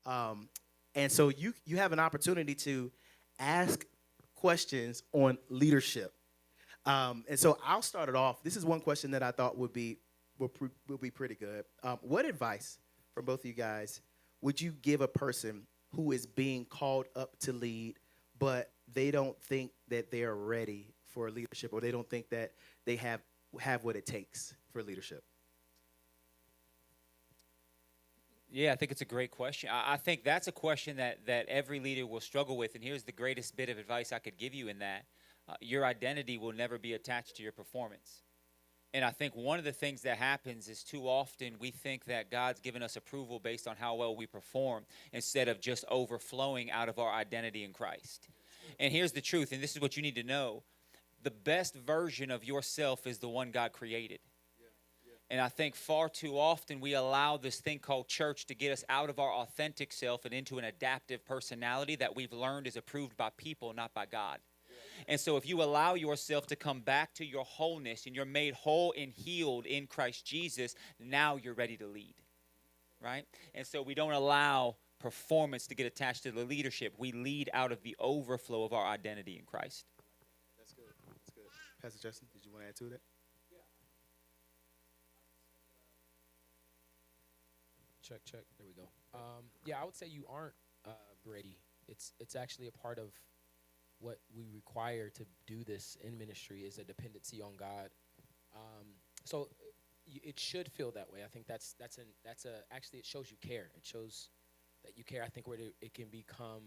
Um, and so you have an opportunity to ask questions on leadership. And so I'll start it off. This is one question that I thought would be pretty good. What advice from both of you guys would you give a person who is being called up to lead, but they don't think that they are ready for leadership, or they don't think that they have what it takes for leadership? Yeah, I think it's a great question. I think that's a question that every leader will struggle with. And here's the greatest bit of advice I could give you in that: your identity will never be attached to your performance. And I think one of the things that happens is too often we think that God's given us approval based on how well we perform instead of just overflowing out of our identity in Christ. And here's the truth, and this is what you need to know: the best version of yourself is the one God created. And I think far too often we allow this thing called church to get us out of our authentic self and into an adaptive personality that we've learned is approved by people, not by God. And so if you allow yourself to come back to your wholeness and you're made whole and healed in Christ Jesus, now you're ready to lead, right? And so we don't allow performance to get attached to the leadership. We lead out of the overflow of our identity in Christ. That's good. That's good. Pastor Justin, did you want to add to that? Check, check. There we go. Yeah, I would say you aren't ready. It's actually a part of what we require to do this in ministry is a dependency on God. So it should feel that way. I think actually it shows you care. It shows that you care. I think where it can become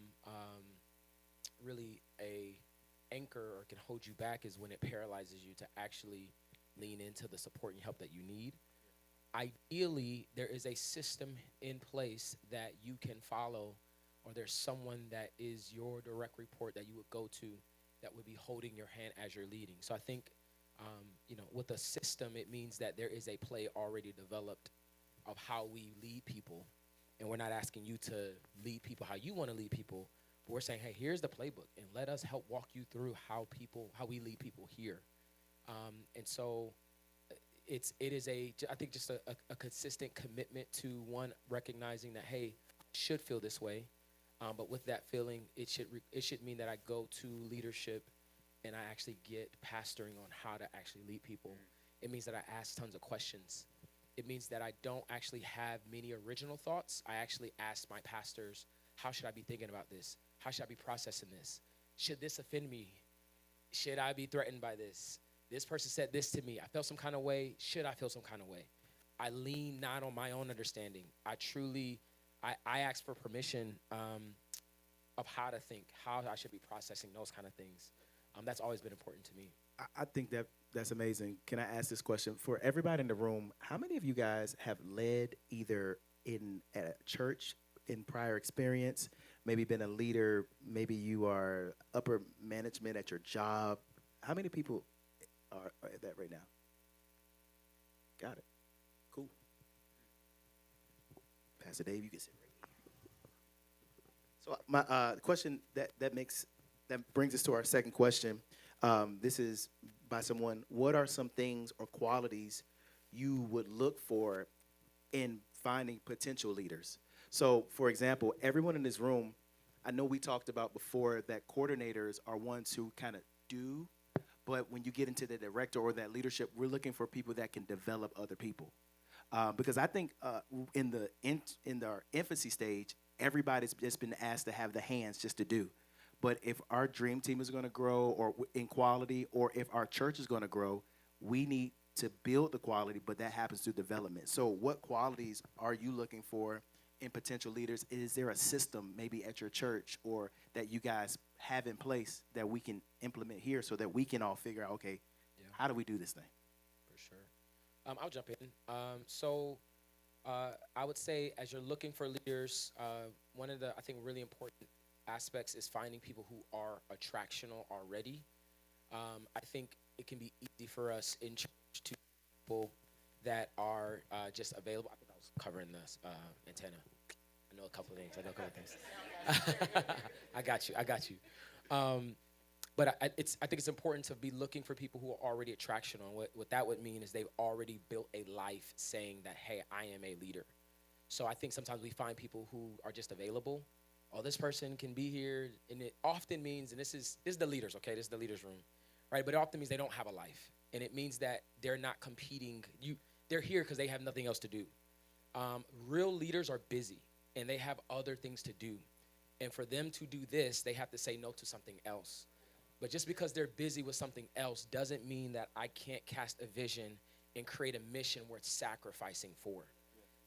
really a anchor or can hold you back is when it paralyzes you to actually lean into the support and help that you need. Ideally, there is a system in place that you can follow, or there's someone that is your direct report that you would go to that would be holding your hand as you're leading. So I think, with a system, it means that there is a play already developed of how we lead people. And we're not asking you to lead people how you want to lead people, but we're saying, hey, here's the playbook, and let us help walk you through how we lead people here. And so it is I think just a consistent commitment to one recognizing that, hey, I should feel this way, but with that feeling, it should mean that I go to leadership and I actually get pastoring on how to actually lead people. It means that I ask tons of questions. It means that I don't actually have many original thoughts. I actually ask my pastors, how should I be thinking about this? How should I be processing this? Should this offend me? Should I be threatened by this? This person said this to me. I felt some kind of way. Should I feel some kind of way? I lean not on my own understanding. I ask for permission of how to think, how I should be processing those kind of things. That's always been important to me. I think that's amazing. Can I ask this question for everybody in the room? How many of you guys have led either at a church in prior experience, maybe been a leader, maybe you are upper management at your job? How many people are at that right now? Got it. Cool. Pastor Dave, you can sit right here. So my question that brings us to our second question. This is by someone. What are some things or qualities you would look for in finding potential leaders? So, for example, everyone in this room, I know we talked about before that coordinators are ones who kind of do, but when you get into the director or that leadership, we're looking for people that can develop other people. Because I think in our infancy stage, everybody's just been asked to have the hands just to do. But if our dream team is going to grow or in quality, or if our church is going to grow, we need to build the quality, but that happens through development. So what qualities are you looking for in potential leaders? Is there a system maybe at your church or that you guys have in place that we can implement here so that we can all figure out, okay, Yeah, how do we do this thing? for sure. I'll jump in. I would say as you're looking for leaders, one of the, I think, really important aspects is finding people who are attractional already. I think it can be easy for us in church to people that are just available. I think I was covering this antenna. I know a couple of things. I got you. But I think it's important to be looking for people who are already attractional. What that would mean is they've already built a life saying that, hey, I am a leader. So I think sometimes we find people who are just available. Oh, this person can be here, and it often means, and this is the leaders, okay? This is the leaders' room, right? But it often means they don't have a life, and it means that they're not competing. They're here because they have nothing else to do. Real leaders are busy, and they have other things to do. And for them to do this, they have to say no to something else. But just because they're busy with something else doesn't mean that I can't cast a vision and create a mission worth sacrificing for.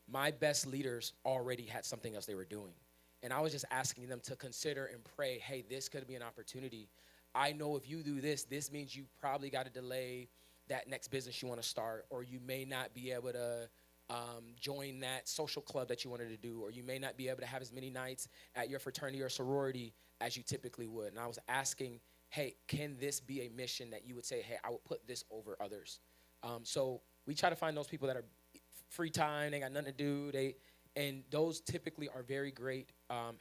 My best leaders already had something else they were doing. And I was just asking them to consider and pray, hey, this could be an opportunity. I know if you do this, this means you probably got to delay that next business you want to start, or you may not be able to join that social club that you wanted to do, or you may not be able to have as many nights at your fraternity or sorority as you typically would. And I was asking, hey, can this be a mission that you would say, hey, I would put this over others? So we try to find those people that are free time, they got nothing to do, and those typically are very great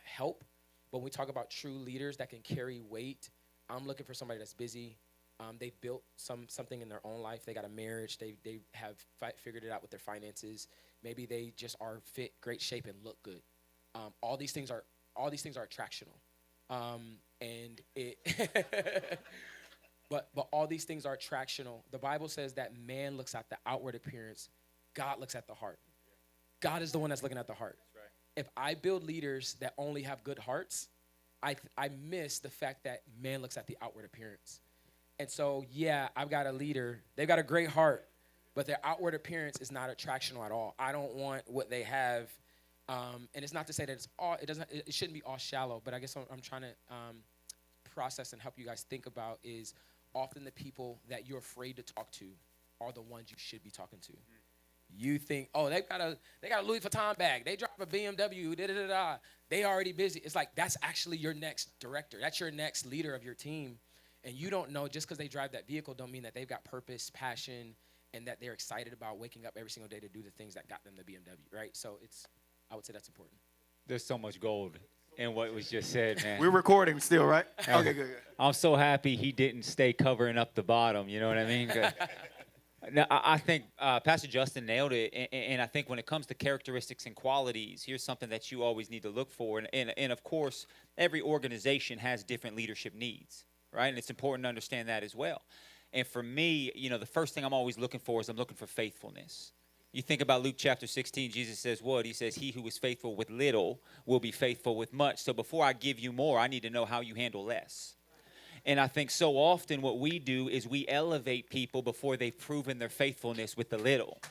help. But when we talk about true leaders that can carry weight, I'm looking for somebody that's busy. They've built something in their own life. They got a marriage. They have figured it out with their finances. Maybe they just are fit, great shape, and look good. All these things are attractional, and it. But all these things are attractional. The Bible says that man looks at the outward appearance. God looks at the heart. God is the one that's looking at the heart. Right. If I build leaders that only have good hearts, I miss the fact that man looks at the outward appearance. And so, yeah, I've got a leader. They've got a great heart, but their outward appearance is not attractional at all. I don't want what they have. And it's not to say that it shouldn't be all shallow, but I guess I'm trying to process and help you guys think about is often the people that you're afraid to talk to are the ones you should be talking to. You think, oh, they got a Louis Vuitton bag. They drive a BMW, da-da-da-da. They already busy. It's like that's actually your next director. That's your next leader of your team. And you don't know, just because they drive that vehicle don't mean that they've got purpose, passion, and that they're excited about waking up every single day to do the things that got them the BMW, right? So I would say that's important. There's so much gold in what was just said, man. We're recording still, right? Yeah. Okay, good. I'm so happy he didn't stay covering up the bottom. You know what I mean? Now, I think Pastor Justin nailed it, and I think when it comes to characteristics and qualities, here's something that you always need to look for. And of course, every organization has different leadership needs, right? And it's important to understand that as well. And for me, the first thing I'm always looking for is I'm looking for faithfulness. You think about Luke chapter 16, Jesus says what? He says, he who is faithful with little will be faithful with much. So before I give you more, I need to know how you handle less. And I think so often what we do is we elevate people before they've proven their faithfulness with the little.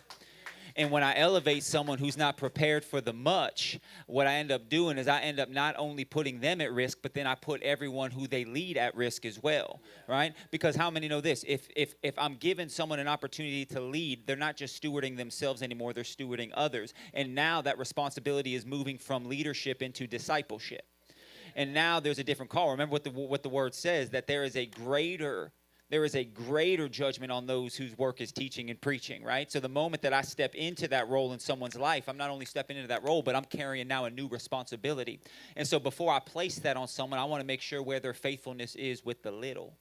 And when I elevate someone who's not prepared for the much, what I end up doing is I end up not only putting them at risk, but then I put everyone who they lead at risk as well, right? Because how many know this? If I'm giving someone an opportunity to lead, they're not just stewarding themselves anymore, they're stewarding others. And now that responsibility is moving from leadership into discipleship. And now there's a different call. Remember what the word says, that there is a greater judgment on those whose work is teaching and preaching, right? So the moment that I step into that role in someone's life, I'm not only stepping into that role, but I'm carrying now a new responsibility. And so before I place that on someone, I want to make sure where their faithfulness is with the little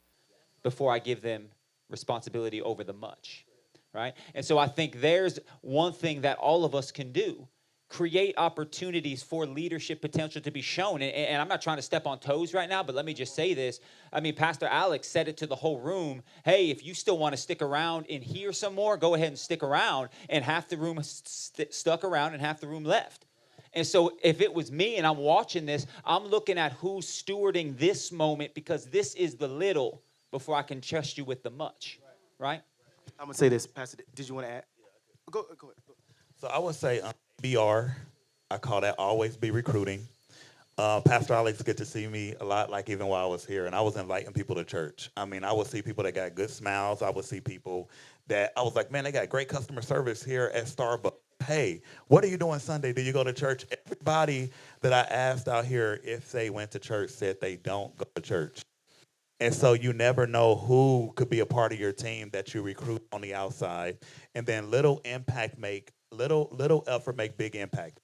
before I give them responsibility over the much, right? And so I think there's one thing that all of us can do. Create opportunities for leadership potential to be shown. And I'm not trying to step on toes right now, but let me just say this. I mean, Pastor Alex said it to the whole room. Hey, if you still want to stick around and hear some more, go ahead and stick around. And half the room stuck around and half the room left. And so if it was me and I'm watching this, I'm looking at who's stewarding this moment, because this is the little before I can trust you with the much, right? I'm going to say this. Pastor, did you want to add? Go ahead. So I would say BR, I call that always be recruiting. Pastor Alex get to see me a lot, like even while I was here, and I was inviting people to church. I mean, I would see people that got good smiles. I would see people that I was like, man, they got great customer service here at Starbucks. Hey, what are you doing Sunday? Do you go to church? Everybody that I asked out here if they went to church said they don't go to church. And so you never know who could be a part of your team that you recruit on the outside. And then little effort make big impact.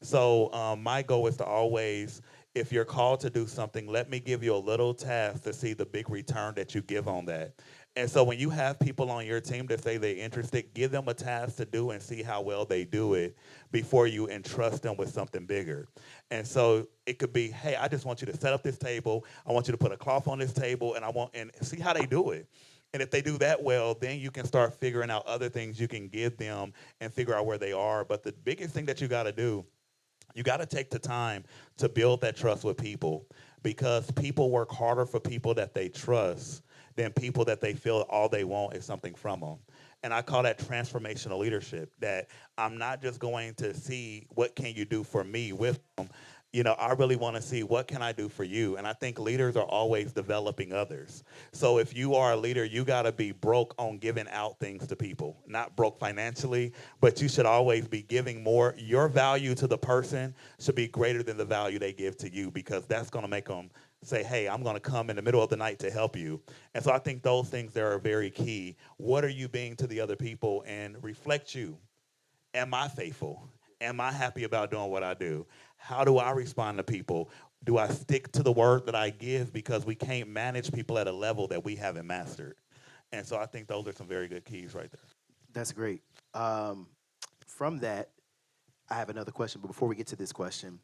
So my goal is to always, if you're called to do something, let me give you a little task to see the big return that you give on that. And so when you have people on your team that say they're interested, give them a task to do and see how well they do it before you entrust them with something bigger. And so it could be, hey, I just want you to set up this table. I want you to put a cloth on this table, and see how they do it. And if they do that well, then you can start figuring out other things you can give them and figure out where they are. But the biggest thing that you got to do, you got to take the time to build that trust with people, because people work harder for people that they trust than people that they feel all they want is something from them. And I call that transformational leadership, that I'm not just going to see what can you do for me with them. I really want to see what can I do for you. And I think leaders are always developing others. So if you are a leader, you got to be broke on giving out things to people. Not broke financially, but you should always be giving more. Your value to the person should be greater than the value they give to you, because that's going to make them say, hey, I'm going to come in the middle of the night to help you. And so I think those things there are very key. What are you being to the other people? And reflect you. Am I faithful? Am I happy about doing what I do? How do I respond to people? Do I stick to the word that I give? Because we can't manage people at a level that we haven't mastered. And so I think those are some very good keys right there. That's great. Um, from that, I have another question. But before we get to this question,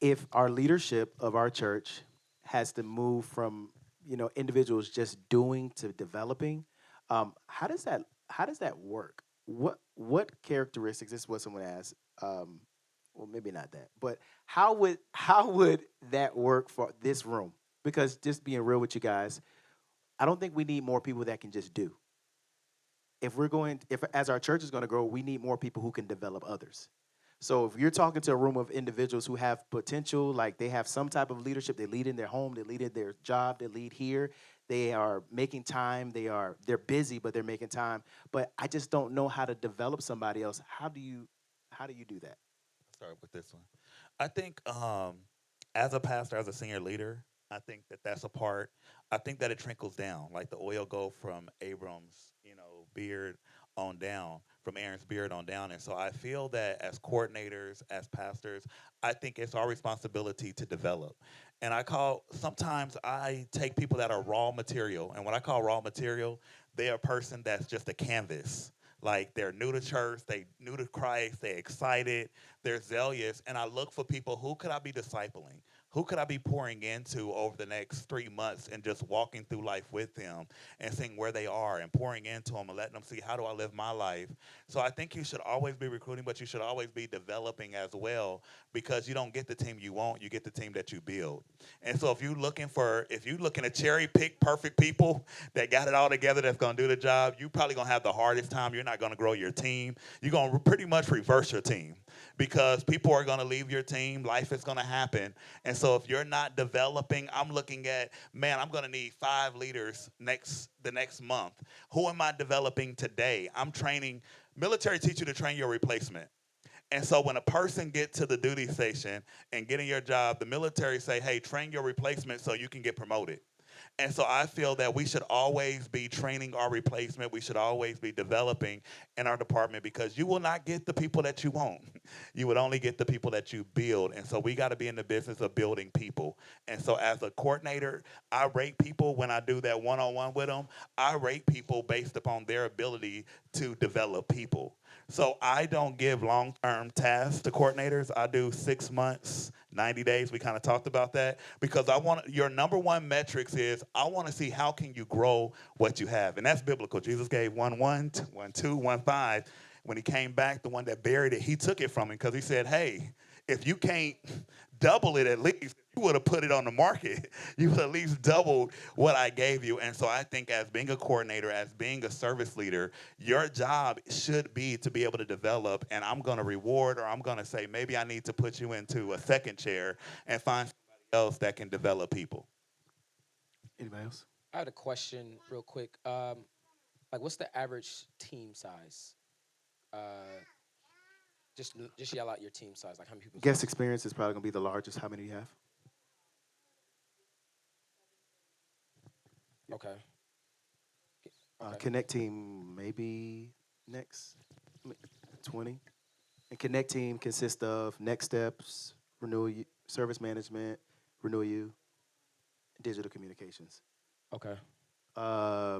if our leadership of our church has to move from individuals just doing to developing, how does that work? What characteristics? This is what someone asked. Well, maybe not that, but how would that work for this room? Because just being real with you guys, I don't think we need more people that can just do. If as our church is going to grow, we need more people who can develop others. So if you're talking to a room of individuals who have potential, like they have some type of leadership, they lead in their home, they lead in their job, they lead here, they are making time, they're busy, but they're making time. But I just don't know how to develop somebody else. How do you do that? Start with this one. I think as a pastor, as a senior leader, I think that that's a part. I think that it trickles down, like the oil go from Abram's, beard on down, from Aaron's beard on down. And so I feel that as coordinators, as pastors, I think it's our responsibility to develop. And sometimes I take people that are raw material. And when I call raw material, they're a person that's just a canvas. Like they're new to church, they new to Christ, they're excited, they're zealous, and I look for people, who could I be discipling? Who could I be pouring into over the next 3 months and just walking through life with them and seeing where they are and pouring into them and letting them see, how do I live my life? So I think you should always be recruiting, but you should always be developing as well, because you don't get the team you want, you get the team that you build. And so if you're looking to cherry pick perfect people that got it all together, that's going to do the job, you probably going to have the hardest time. You're not going to grow your team. You're going to pretty much reverse your team, because people are going to leave your team. Life is going to happen. And so if you're not developing, I'm looking at, man, I'm going to need 5 leaders the next month. Who am I developing today? I'm training. Military teach you to train your replacement. And so when a person gets to the duty station and getting your job, the military say, hey, train your replacement so you can get promoted. And so I feel that we should always be training our replacement. We should always be developing in our department, because you will not get the people that you want. You would only get the people that you build. And so we got to be in the business of building people. And so as a coordinator, I rate people when I do that one-on-one with them. I rate people based upon their ability to develop people. So I don't give long-term tasks to coordinators. I do 6 months, 90 days. We kind of talked about that, because your number one metrics is, I want to see how can you grow what you have. And that's biblical. Jesus gave 1 2, 1 5. When he came back, the one that buried it, he took it from him, because he said, hey, if you can't double it, at least you would have put it on the market. You would at least doubled what I gave you. And so I think, as being a coordinator, as being a service leader, your job should be to be able to develop. And I'm going to reward, or I'm going to say, maybe I need to put you into a second chair and find somebody else that can develop people. Anybody else? I had a question real quick. Like, what's the average team size? Uh, just yell out your team size. Like, how many people? Guest experience is probably going to be the largest. How many do you have? Okay. Okay. Connect team maybe next 20. And Connect team consists of next steps, renewal, service management, renewal you, digital communications. Okay. Uh,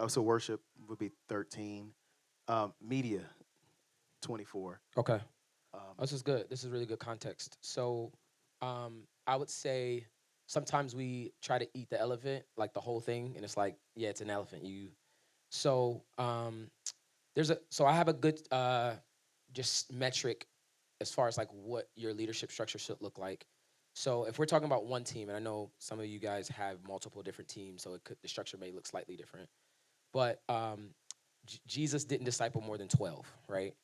So worship would be 13. Media, 24. Okay. Um, This is good. This is really good context. So, I would say sometimes we try to eat the elephant, like the whole thing, and it's like, yeah, it's an elephant. So so I have a good just metric as far as like what your leadership structure should look like. So if we're talking about one team, and I know some of you guys have multiple different teams, so the structure may look slightly different. But Jesus didn't disciple more than 12, right?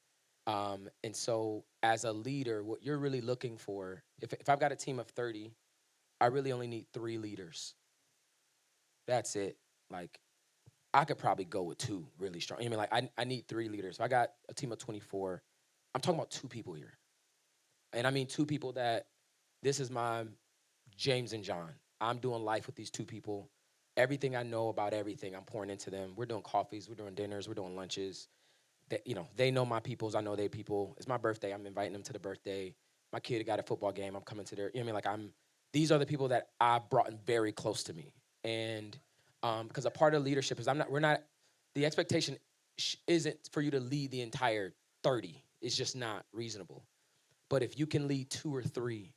And so as a leader, what you're really looking for, if I've got a team of 30, I really only need 3 leaders. That's it. Like I could probably go with 2 really strong. I mean, like I need 3 leaders. If I got a team of 24, I'm talking about 2 people here. And I mean 2 people that this is my James and John. I'm doing life with these 2 people. Everything I know about everything, I'm pouring into them. We're doing coffees, we're doing dinners, we're doing lunches. They know my peoples, I know their people. It's my birthday, I'm inviting them to the birthday. My kid got a football game, I'm coming to their, you know what I mean? Like these are the people that I brought in very close to me. And because a part of leadership is the expectation isn't for you to lead the entire 30. It's just not reasonable. But if you can lead 2 or 3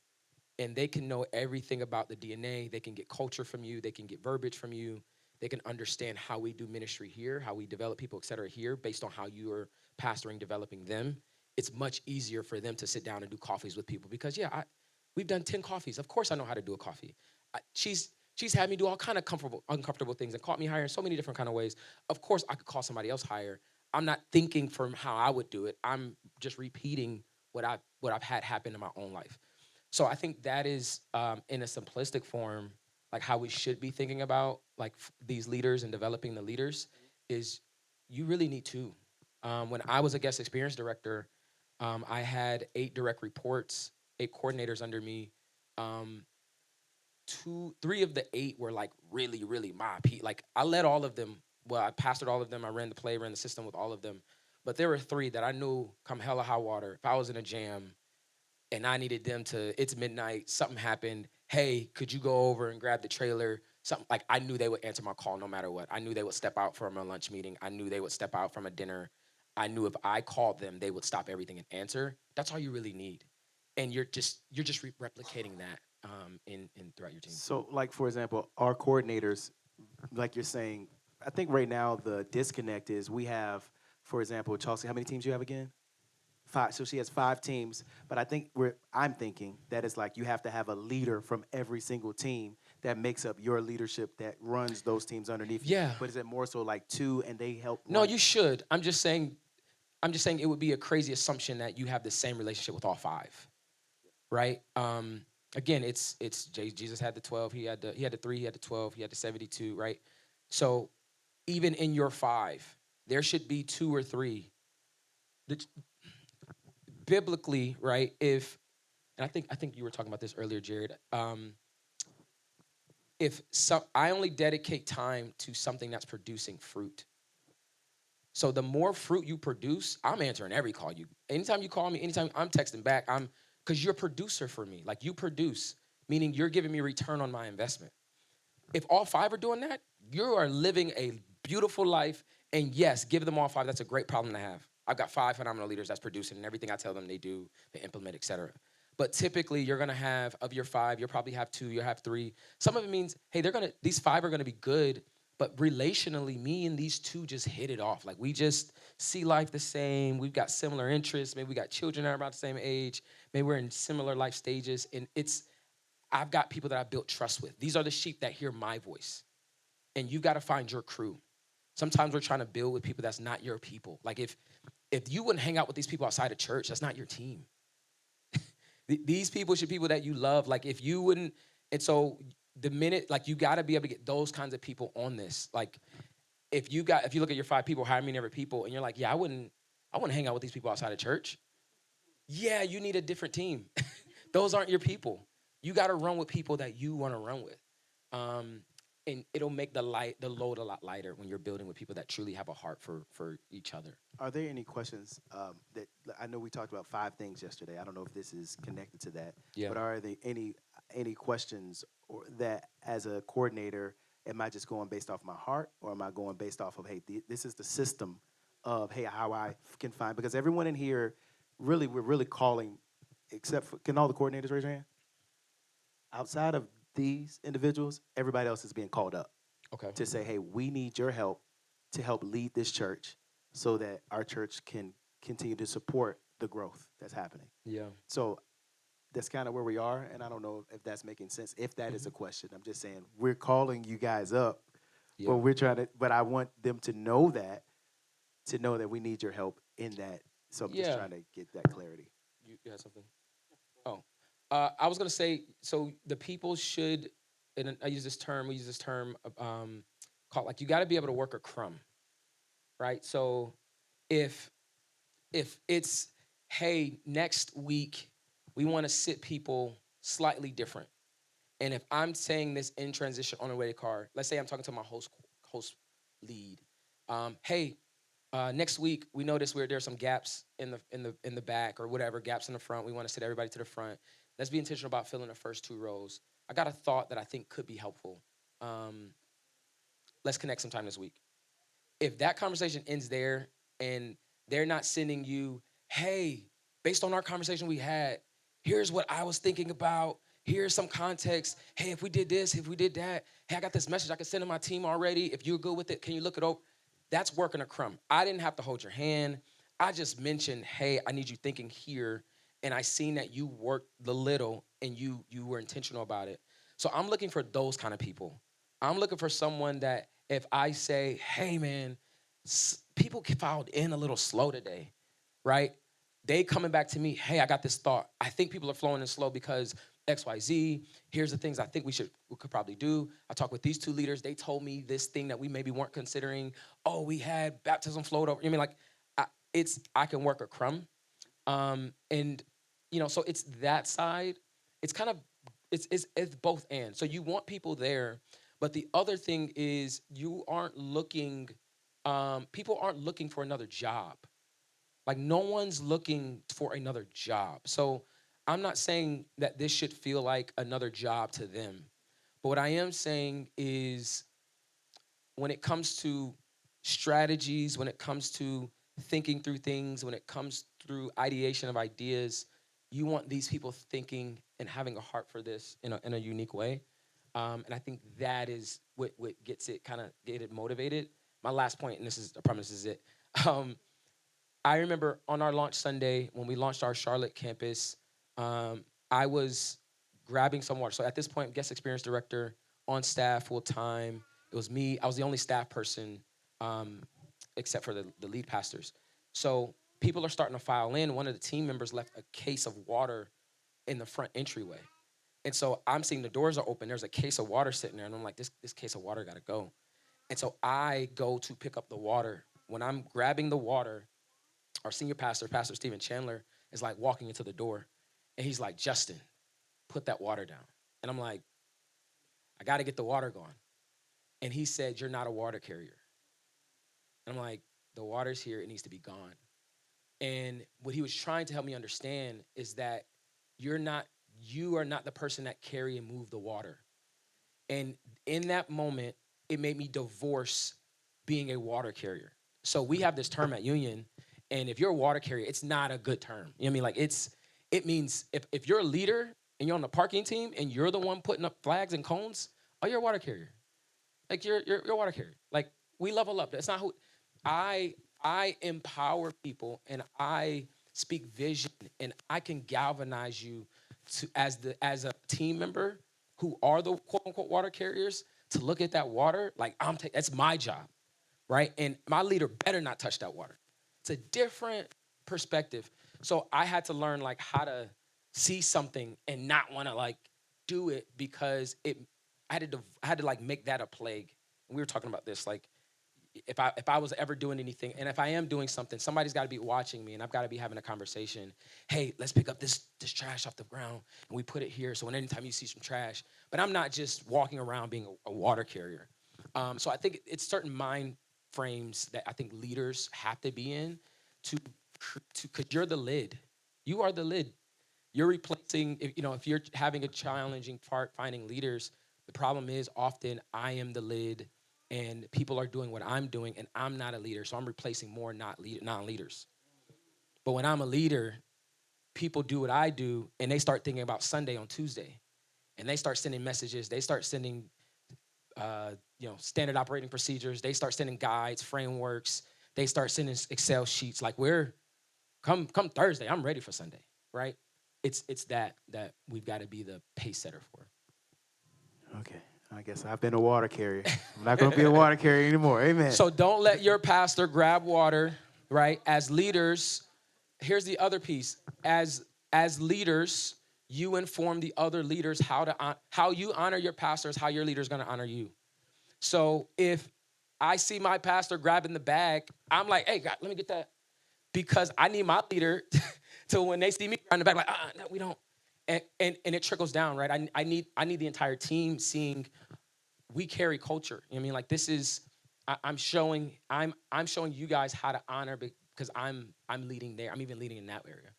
and they can know everything about the DNA, they can get culture from you, they can get verbiage from you, they can understand how we do ministry here, how we develop people, et cetera, here, based on how you are pastoring, developing them. It's much easier for them to sit down and do coffees with people because, we've done 10 coffees. Of course I know how to do a coffee. She's had me do all kind of uncomfortable things and caught me higher in so many different kind of ways. Of course I could call somebody else higher. I'm not thinking from how I would do it. I'm just repeating what I've had happen in my own life. So I think that is, in a simplistic form, like how we should be thinking about like these leaders and developing the leaders is you really need 2. When I was a guest experience director, I had 8 direct reports, 8 coordinators under me. 3 of the 8 were like really, really like I led all of them. Well, I pastored all of them. I ran the play, ran the system with all of them. But there were 3 that I knew come hell or high water. If I was in a jam, and I needed them it's midnight, something happened. Hey, could you go over and grab the trailer? Something like I knew they would answer my call no matter what. I knew they would step out from a lunch meeting. I knew they would step out from a dinner. I knew if I called them, they would stop everything and answer. That's all you really need. And you're just replicating that in throughout your team. so, like for example, our coordinators, like you're saying, I think right now the disconnect is we have, for example, Chelsea. How many teams you have again? 5. So she has 5 teams, but I'm thinking that it's like you have to have a leader from every single team that makes up your leadership that runs those teams underneath you. Yeah. But is it more so like 2 and they help? No, run? you should. I'm just saying it would be a crazy assumption that you have the same relationship with all 5. Right? Again, it's Jesus had the 12, he had the 3, he had the 12, he had the 72, right? So even in your 5, there should be 2 or 3. Biblically, right? And I think you were talking about this earlier, Jared. I only dedicate time to something that's producing fruit. So the more fruit you produce, I'm answering every call. Anytime you call me, anytime I'm texting back, because you're a producer for me. Like you produce, meaning you're giving me return on my investment. If all 5 are doing that, you are living a beautiful life. And yes, give them all 5. That's a great problem to have. I've got 5 phenomenal leaders that's producing, and everything I tell them they do, they implement, et cetera. But typically, you're gonna have, of your 5, you'll probably have 2, you'll have 3. Some of it means, hey, these 5 are gonna be good, but relationally, me and these 2 just hit it off. Like we just see life the same. We've got similar interests. Maybe we got children that are about the same age. Maybe we're in similar life stages. And I've got people that I've built trust with. These are the sheep that hear my voice. And you gotta find your crew. Sometimes we're trying to build with people that's not your people. Like if you wouldn't hang out with these people outside of church, that's not your team. These people should be people that you love. Like if you wouldn't, and so the minute, like you gotta be able to get those kinds of people on this. Like if you look at your 5 people, how many other people, and you're like, yeah, I wouldn't hang out with these people outside of church. Yeah, you need a different team. Those aren't your people. You gotta run with people that you wanna run with. And it'll make the load a lot lighter when you're building with people that truly have a heart for each other. Are there any questions that I know we talked about 5 things yesterday? I don't know if this is connected to that. Yeah. But are there any questions or that as a coordinator Am I just going based off my heart, or am I going based off of, hey, this is the system of, hey, how I can find, because everyone in here, really, we're really calling, except for, can all the coordinators raise their hand? Outside of these individuals, everybody else is being called up Okay. to say, hey, we need your help to help lead this church so that our church can continue to support the growth that's happening. Yeah. So that's kind of where we are, and I don't know if that's making sense. If that is a question, I'm just saying we're calling you guys up, Yeah. but we're trying to. But I want them to know that we need your help in that. So I'm just Yeah. trying to get that clarity. You had something? Oh, I was gonna say. So the people should, and I use this term. We use this term called like you got to be able to work a crumb, right? So if it's hey next week we want to sit people slightly different, and if I'm saying this in transition on a way card, let's say I'm talking to my host lead, hey, next week we notice where there's some gaps in the back or whatever, gaps in the front. We want to sit everybody to the front. Let's be intentional about filling the first 2 rows. I got a thought that I think could be helpful. Um, let's connect sometime this week. If that conversation ends there and they're not sending you, hey, based on our conversation we had, here's what I was thinking about. Here's some context. Hey, if we did this, if we did that, hey, I got this message I can send to my team already. If you're good with it, can you look it over? That's working a crumb. I didn't have to hold your hand. I just mentioned, hey, I need you thinking here. And I seen that you worked the little and you were intentional about it. So I'm looking for those kind of people. I'm looking for someone that if I say, hey man, people filed in a little slow today, right? They coming back to me, hey, I got this thought. I think people are flowing in slow because XYZ. Here's the things I think we could probably do. I talked with these 2 leaders. They told me this thing that we maybe weren't considering. Oh, we had baptism flowed over. I mean, like, I can work a crumb. And so it's that side. It's kind of it's both and. So you want people there, but the other thing is you aren't looking. People aren't looking for another job. Like no one's looking for another job. So I'm not saying that this should feel like another job to them. But what I am saying is when it comes to strategies, when it comes to thinking through things, when it comes through ideation of ideas, you want these people thinking and having a heart for this in a unique way. And I think that is what gets it get it motivated. My last point, and I promise this is it. Um, I remember on our launch Sunday when we launched our Charlotte campus, I was grabbing some water. So at this point, guest experience director on staff full time. It was me. I was the only staff person, except for the lead pastors. So people are starting to file in. One of the team members left a case of water in the front entryway. And so I'm seeing the doors are open. There's a case of water sitting there. And I'm like, this case of water got to go. And so I go to pick up the water. When I'm grabbing the water, our senior pastor, Pastor Stephen Chandler, is like walking into the door. And he's like, Justin, put that water down. And I'm like, I got to get the water gone. And he said, you're not a water carrier. And I'm like, the water's here. It needs to be gone. And what he was trying to help me understand is that you are not the person that carry and move the water. And in that moment, it made me divorce being a water carrier. So we have this term at Union, and if you're a water carrier, it's not a good term. You know what I mean? Like it means if you're a leader and you're on the parking team and you're the one putting up flags and cones, oh, you're a water carrier. Like you're a water carrier. Like we level up. That's not who I empower people and I speak vision and I can galvanize you to as a team member who are the quote unquote water carriers to look at that water like that's my job, right? And my leader better not touch that water. It's a different perspective. So I had to learn like how to see something and not want to like do it because I had to like make that a plague. And we were talking about this like if I was ever doing anything, and if I am doing something, somebody's got to be watching me, and I've got to be having a conversation. Hey, let's pick up this trash off the ground, and we put it here. So anytime you see some trash, but I'm not just walking around being a water carrier. So I think it's certain mind frames that I think leaders have to be in to because you're the lid. You are the lid. You're replacing. If you're having a challenging part finding leaders, The problem is often I am the lid and people are doing what I'm doing and I'm not a leader. So I'm replacing more non-leaders. But when I'm a leader, people do what I do and they start thinking about Sunday on Tuesday. And they start sending messages. They start sending, standard operating procedures. They start sending guides, frameworks. They start sending Excel sheets. Like come Thursday, I'm ready for Sunday, right? It's that we've got to be the pace setter for. Okay. I guess I've been a water carrier. I'm not going to be a water carrier anymore. Amen. So don't let your pastor grab water, right? As leaders, here's the other piece. As leaders, you inform the other leaders how you honor your pastors, how your leader's going to honor you. So if I see my pastor grabbing the bag, I'm like, hey, God, let me get that. Because I need my leader to, when they see me grabbing the bag, like, no, we don't. And it trickles down, right? I need the entire team seeing we carry culture. You know what I mean? Like this is, I'm showing you guys how to honor because I'm leading there. I'm even leading in that area.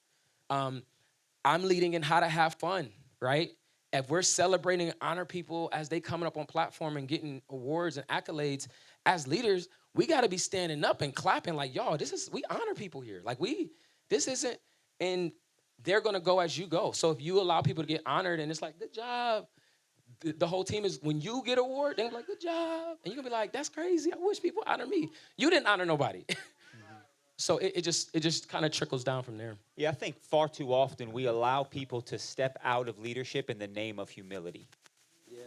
I'm leading in how to have fun, right? If we're celebrating and honor people as they coming up on platform and getting awards and accolades, as leaders, we got to be standing up and clapping like, y'all, we honor people here. Like this isn't, and they're going to go as you go. So if you allow people to get honored and it's like, good job. The whole team is, when you get an award, they're like, good job. And you're going to be like, that's crazy. I wish people honor me. You didn't honor nobody. So it just kind of trickles down from there. Yeah, I think far too often we allow people to step out of leadership in the name of humility. Yeah.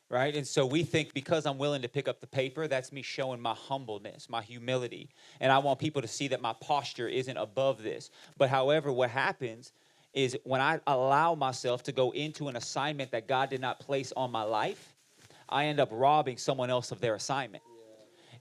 Right? And so we think because I'm willing to pick up the paper, that's me showing my humbleness, my humility. And I want people to see that my posture isn't above this. But however, what happens is when I allow myself to go into an assignment that God did not place on my life, I end up robbing someone else of their assignment.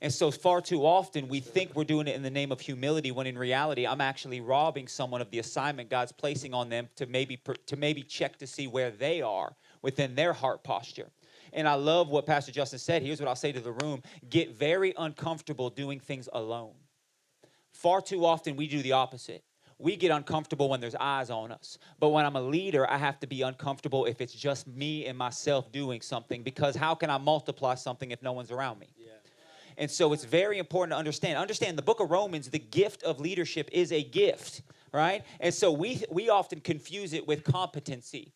And so far too often, we think we're doing it in the name of humility, when in reality, I'm actually robbing someone of the assignment God's placing on them to maybe check to see where they are within their heart posture. And I love what Pastor Justin said. Here's what I'll say to the room. Get very uncomfortable doing things alone. Far too often, we do the opposite. We get uncomfortable when there's eyes on us. But when I'm a leader, I have to be uncomfortable if it's just me and myself doing something, because how can I multiply something if no one's around me? Yeah. And so it's very important to understand. Understand the book of Romans, the gift of leadership is a gift, right? And so we often confuse it with competency.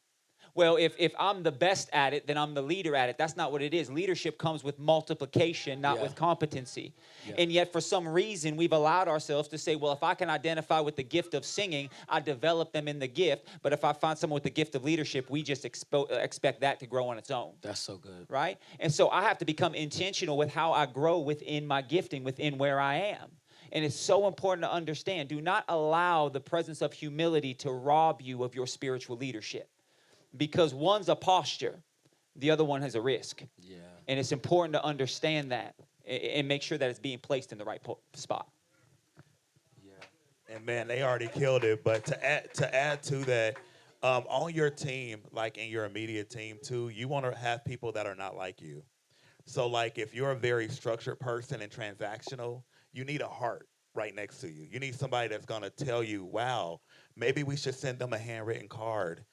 Well, if I'm the best at it, then I'm the leader at it. That's not what it is. Leadership comes with multiplication, not with competency. Yeah. And yet, for some reason, we've allowed ourselves to say, well, if I can identify with the gift of singing, I develop them in the gift. But if I find someone with the gift of leadership, we just expect that to grow on its own. That's so good. Right? And so I have to become intentional with how I grow within my gifting, within where I am. And it's so important to understand. Do not allow the presence of humility to rob you of your spiritual leadership. Because one's a posture, the other one has a risk. Yeah. And it's important to understand that and make sure that it's being placed in the right spot. Yeah. And man, they already killed it. But to add to that, on your team, like in your immediate team too, you want to have people that are not like you. So like if you're a very structured person and transactional, you need a heart right next to you. You need somebody that's going to tell you, wow, maybe we should send them a handwritten card,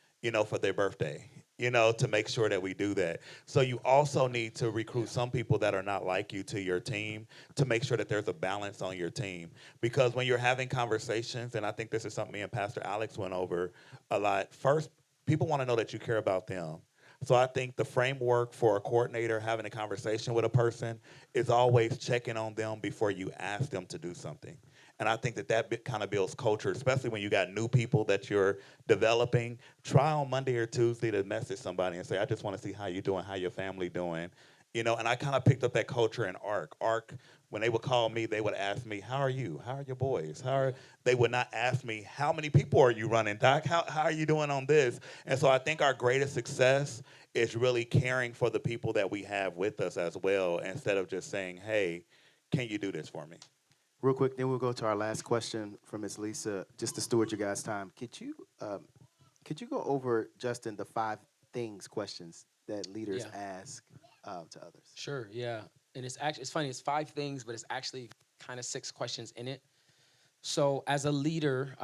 for their birthday, to make sure that we do that. So you also need to recruit some people that are not like you to your team to make sure that there's a balance on your team. Because when you're having conversations, and I think this is something me and Pastor Alex went over a lot, first, people want to know that you care about them. So I think the framework for a coordinator having a conversation with a person is always checking on them before you ask them to do something. And I think that kind of builds culture, especially when you got new people that you're developing. Try on Monday or Tuesday to message somebody and say, I just want to see how you're doing, how your family doing. And I kind of picked up that culture in ARC. ARC, when they would call me, they would ask me, how are you? How are your boys? They would not ask me, how many people are you running, Doc? How are you doing on this? And so I think our greatest success is really caring for the people that we have with us as well, instead of just saying, hey, can you do this for me? Real quick, then we'll go to our last question from Ms. Lisa, just to steward your guys' time. Could you go over, Justin, the 5 questions that leaders ask to others? Sure, yeah. And it's funny, it's 5 things, but it's actually kind of 6 questions in it. So as a leader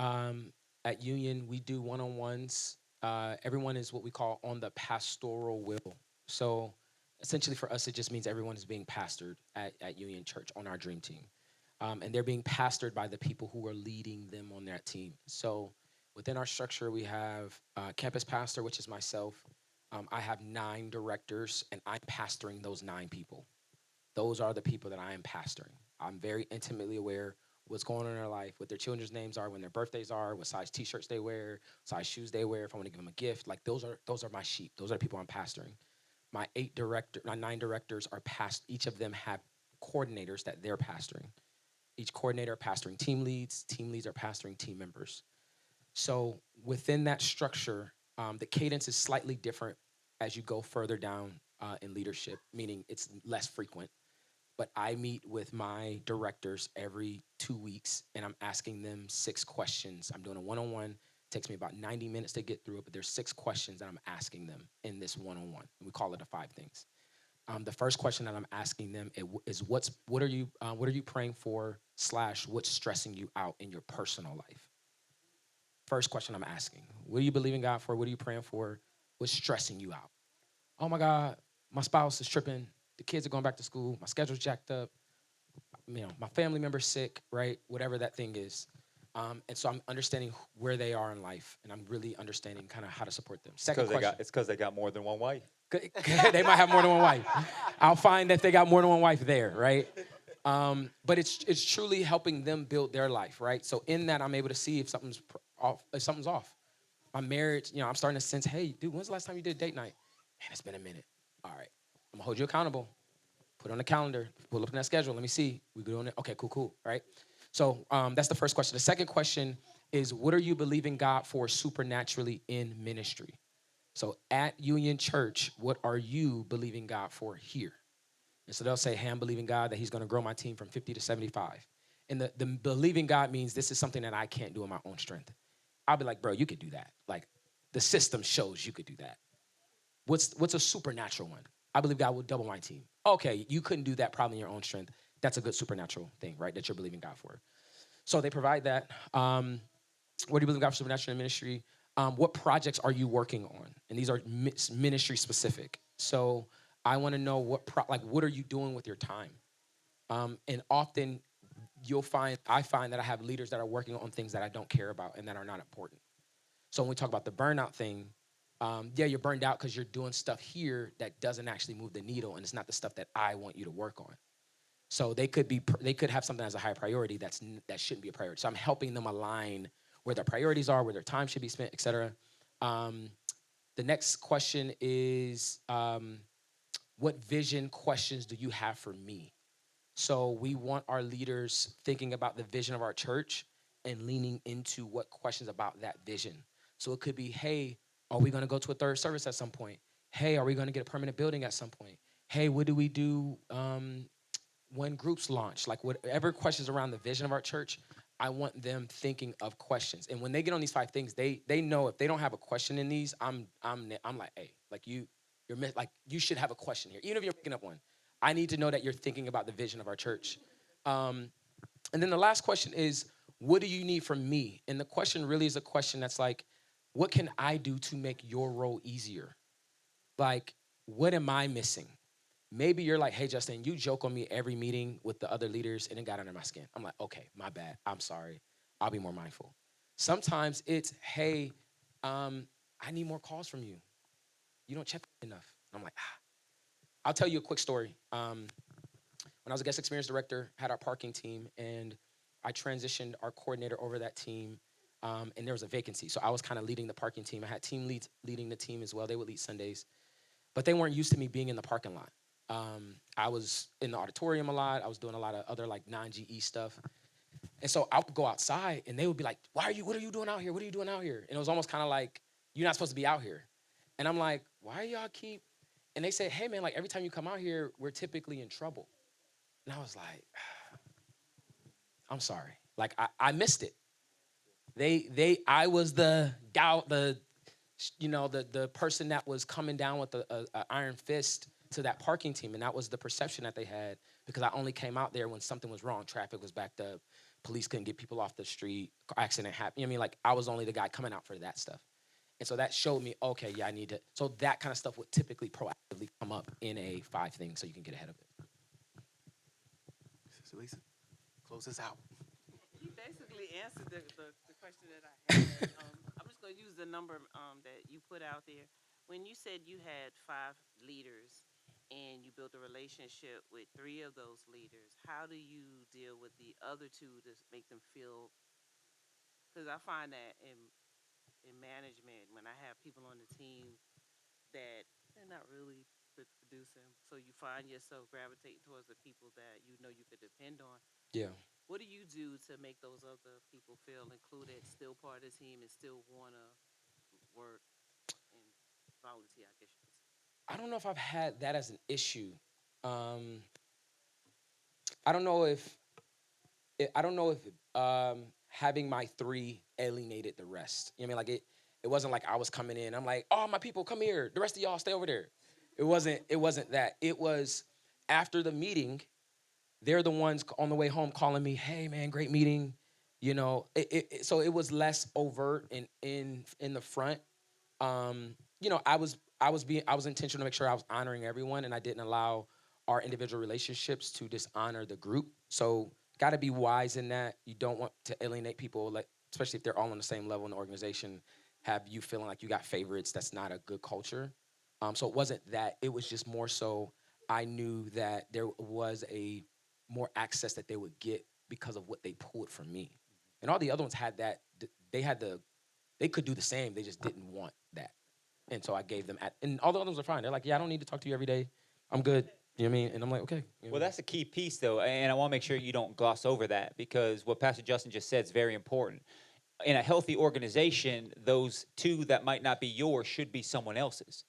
at Union, we do one-on-ones. Everyone is what we call on the pastoral wheel. So essentially for us, it just means everyone is being pastored at Union Church on our dream team. And they're being pastored by the people who are leading them on that team. So within our structure, we have campus pastor, which is myself. I have 9 directors, and I'm pastoring those 9 people. Those are the people that I am pastoring. I'm very intimately aware what's going on in their life, what their children's names are, when their birthdays are, what size t-shirts they wear, size shoes they wear, if I want to give them a gift. Like those are my sheep. Those are the people I'm pastoring. My 9 directors are each of them have coordinators that they're pastoring. Each coordinator pastoring team leads are pastoring team members. So within that structure, the cadence is slightly different as you go further down in leadership, meaning it's less frequent. But I meet with my directors every 2 weeks, and I'm asking them 6 questions. I'm doing a one-on-one. It takes me about 90 minutes to get through it, but there's 6 questions that I'm asking them in this one-on-one. We call it the 5 things. The first question that I'm asking them is what are you praying for / what's stressing you out in your personal life? First question I'm asking. What do you believe in God for? What are you praying for? What's stressing you out? Oh my God, my spouse is tripping. The kids are going back to school. My schedule's jacked up. My family member's sick, right? Whatever that thing is. And so I'm understanding where they are in life, and I'm really understanding kind of how to support them. Second question. It's because they got more than one wife. They might have more than one wife. I'll find that they got more than one wife there, right? But it's truly helping them build their life, right? So in that, I'm able to see if something's off. My marriage, I'm starting to sense, hey, dude, when's the last time you did date night? Man, it's been a minute. All right, I'm gonna hold you accountable. Put it on the calendar. Pull up in that schedule. Let me see. We doing it? Okay, cool, right? So that's the first question. The second question is, what are you believing God for supernaturally in ministry? So at Union Church, what are you believing God for here? And so they'll say, hey, I'm believing God that he's going to grow my team from 50 to 75. And the believing God means this is something that I can't do in my own strength. I'll be like, bro, you could do that. Like, the system shows you could do that. What's a supernatural one? I believe God will double my team. Okay, you couldn't do that probably in your own strength. That's a good supernatural thing, right, that you're believing God for. So they provide that. What do you believe God for supernatural in ministry? What projects are you working on? And these are ministry specific. So I want to know what are you doing with your time? And often I find that I have leaders that are working on things that I don't care about and that are not important. So when we talk about the burnout thing, you're burned out because you're doing stuff here that doesn't actually move the needle, and it's not the stuff that I want you to work on. So they could have something as a high priority that shouldn't be a priority. So I'm helping them align where their priorities are, where their time should be spent, et cetera. The next question is, what vision questions do you have for me? So we want our leaders thinking about the vision of our church and leaning into what questions about that vision. So it could be, hey, are we going to go to a third service at some point? Hey, are we going to get a permanent building at some point? Hey, what do we do when groups launch? Like whatever questions around the vision of our church, I want them thinking of questions. And when they get on these 5 things, they know if they don't have a question in these, I'm like, hey, like you should have a question here, even if you're making up one. I need to know that you're thinking about the vision of our church. And then the last question is, what do you need from me? And the question really is a question that's like, what can I do to make your role easier? Like, what am I missing? Maybe you're like, hey, Justin, you joke on me every meeting with the other leaders and it got under my skin. I'm like, okay, my bad. I'm sorry. I'll be more mindful. Sometimes it's, hey, I need more calls from you. You don't check enough. And I'm like, I'll tell you a quick story. When I was a guest experience director, had our parking team, and I transitioned our coordinator over that team, and there was a vacancy. So I was kind of leading the parking team. I had team leads leading the team as well. They would lead Sundays. But they weren't used to me being in the parking lot. I was in the auditorium a lot. I was doing a lot of other like non-GE stuff. And so I would go outside, and they would be like, what are you doing out here? What are you doing out here? And it was almost kind of like, you're not supposed to be out here. And I'm like, why y'all keep... And they said, hey, man, like every time you come out here, we're typically in trouble. And I was like, I'm sorry. Like, I missed it. I was the person that was coming down with an iron fist to that parking team. And that was the perception that they had, because I only came out there when something was wrong. Traffic was backed up. Police couldn't get people off the street. Accident happened. I mean, like, I was only the guy coming out for that stuff. And so that showed me, okay, yeah, I need to. So that kind of stuff would typically proactively come up in a 5 thing so you can get ahead of it. Sister Lisa, close us out. He basically answered the question that I had. I'm just going to use the number that you put out there. When you said you had 5 leaders and you built a relationship with 3 of those leaders, how do you deal with the other 2 to make them feel? Because I find that in management, when I have people on the team that they're not really producing, so you find yourself gravitating towards the people that you know you could depend on. Yeah. What do you do to make those other people feel included, still part of the team, and still want to work and volunteer, I guess you could say? I don't know if I've had that as an issue. I don't know if having my 3 alienated the rest. You know what I mean? Like it wasn't like I was coming in. I'm like, oh, my people, come here. The rest of y'all stay over there. It wasn't that. It was after the meeting, they're the ones on the way home calling me, hey man, great meeting. You know, so it was less overt in the front. You know, I was intentional to make sure I was honoring everyone, and I didn't allow our individual relationships to dishonor the group. So got to be wise in that. You don't want to alienate people, like especially if they're all on the same level in the organization. Have you feeling like you got favorites? That's not a good culture. So it wasn't that. It was just more so I knew that there was a more access that they would get because of what they pulled from me, and all the other ones had that. They could do the same. They just didn't want that. And so I gave them, and all the others are fine. They're like, yeah, I don't need to talk to you every day. I'm good. You know what I mean? And I'm like, okay. You know Well, that's a key piece, though, and I want to make sure you don't gloss over that because what Pastor Justin just said is very important. In a healthy organization, those 2 that might not be yours should be someone else's.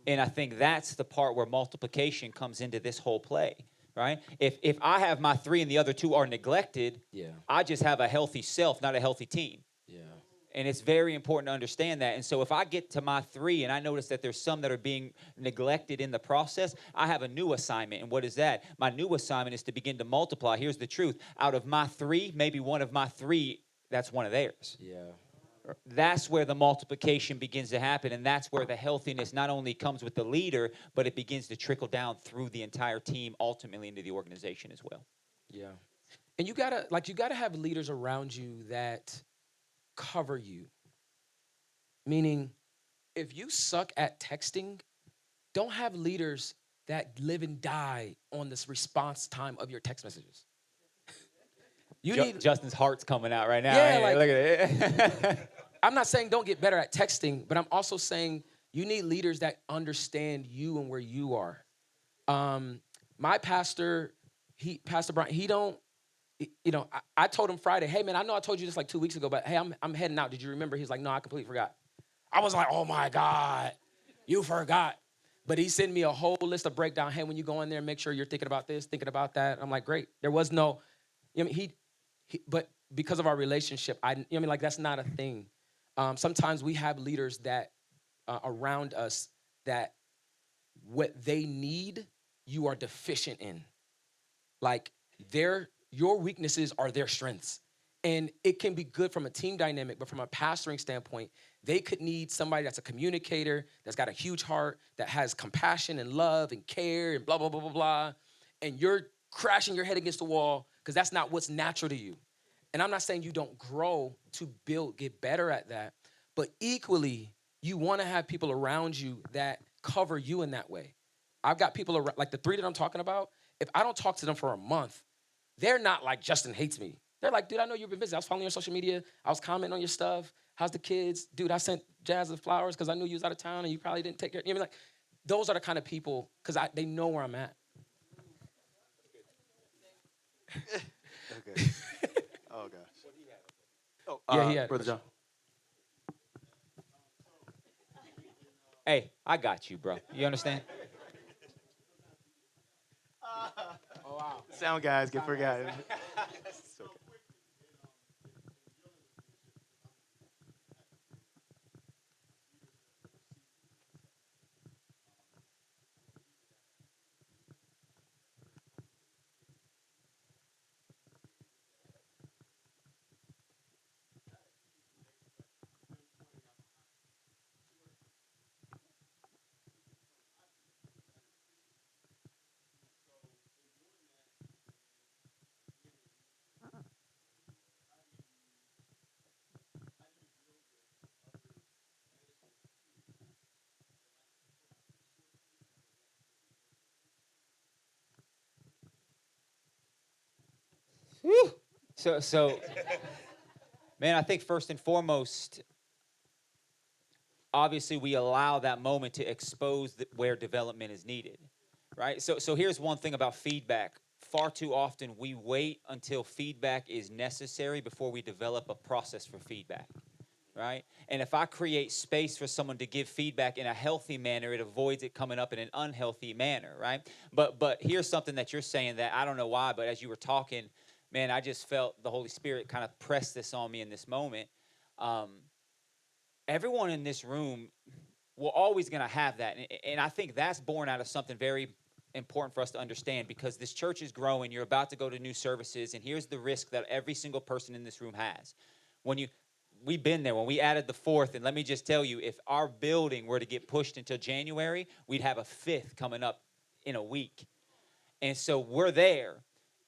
And I think that's the part where multiplication comes into this whole play, right? If I have my 3 and the other 2 are neglected, Yeah. I just have a healthy self, not a healthy team. Yeah. And it's very important to understand that. And so if I get to my 3 and I notice that there's some that are being neglected in the process, I have a new assignment. And what is that? My new assignment is to begin to multiply. Here's the truth. Out of my 3, maybe one of my 3, that's one of theirs. Yeah. That's where the multiplication begins to happen. And that's where the healthiness not only comes with the leader, but it begins to trickle down through the entire team, ultimately into the organization as well. Yeah. And you gotta have leaders around you that cover you. Meaning, if you suck at texting, don't have leaders that live and die on this response time of your text messages. You need Justin's heart's coming out right now. Yeah, Hey, like- look at it. I'm not saying don't get better at texting, but I'm also saying you need leaders that understand you and where you are. My pastor, Pastor Brian, I told him Friday, hey man, I know I told you this like 2 weeks ago, but hey, I'm heading out. Did you remember? He's like, no, I completely forgot. I was like, oh my God, you forgot. But he sent me a whole list of breakdown. Hey, when you go in there, make sure you're thinking about this, thinking about that. I'm like, great. There was no, but because of our relationship, like that's not a thing. Sometimes we have leaders that around us that what they need, you are deficient in. Like your weaknesses are their strengths. And it can be good from a team dynamic, but from a pastoring standpoint, they could need somebody that's a communicator, that's got a huge heart, that has compassion and love and care and blah, blah, blah, blah, blah. And you're crashing your head against the wall because that's not what's natural to you. And I'm not saying you don't grow to get better at that, but equally, you want to have people around you that cover you in that way. I've got people around, like the 3 that I'm talking about, if I don't talk to them for a month, they're not like, Justin hates me. They're like, dude, I know you've been busy. I was following your social media. I was commenting on your stuff. How's the kids? Dude, I sent Jazz the flowers because I knew you was out of town and you probably didn't take care. You know, like, those are the kind of people, because they know where I'm at. Okay. Oh gosh. Oh, Yeah, he had a Brother John. Hey, I got you, bro. You understand? Oh, wow. Sound guys get forgotten. It's okay. So, man, I think first and foremost, obviously we allow that moment to expose where development is needed, right? So here's one thing about feedback. Far too often we wait until feedback is necessary before we develop a process for feedback, right? And if I create space for someone to give feedback in a healthy manner, it avoids it coming up in an unhealthy manner, right? But here's something that you're saying that I don't know why, but as you were talking, man, I just felt the Holy Spirit kind of press this on me in this moment. Um, Everyone in this room, we're always going to have that. And I think that's born out of something very important for us to understand, because this church is growing. You're about to go to new services. And here's the risk that every single person in this room has. We've been there when we added the fourth. And let me just tell you, if our building were to get pushed until January, we'd have a fifth coming up in a week. And so we're there.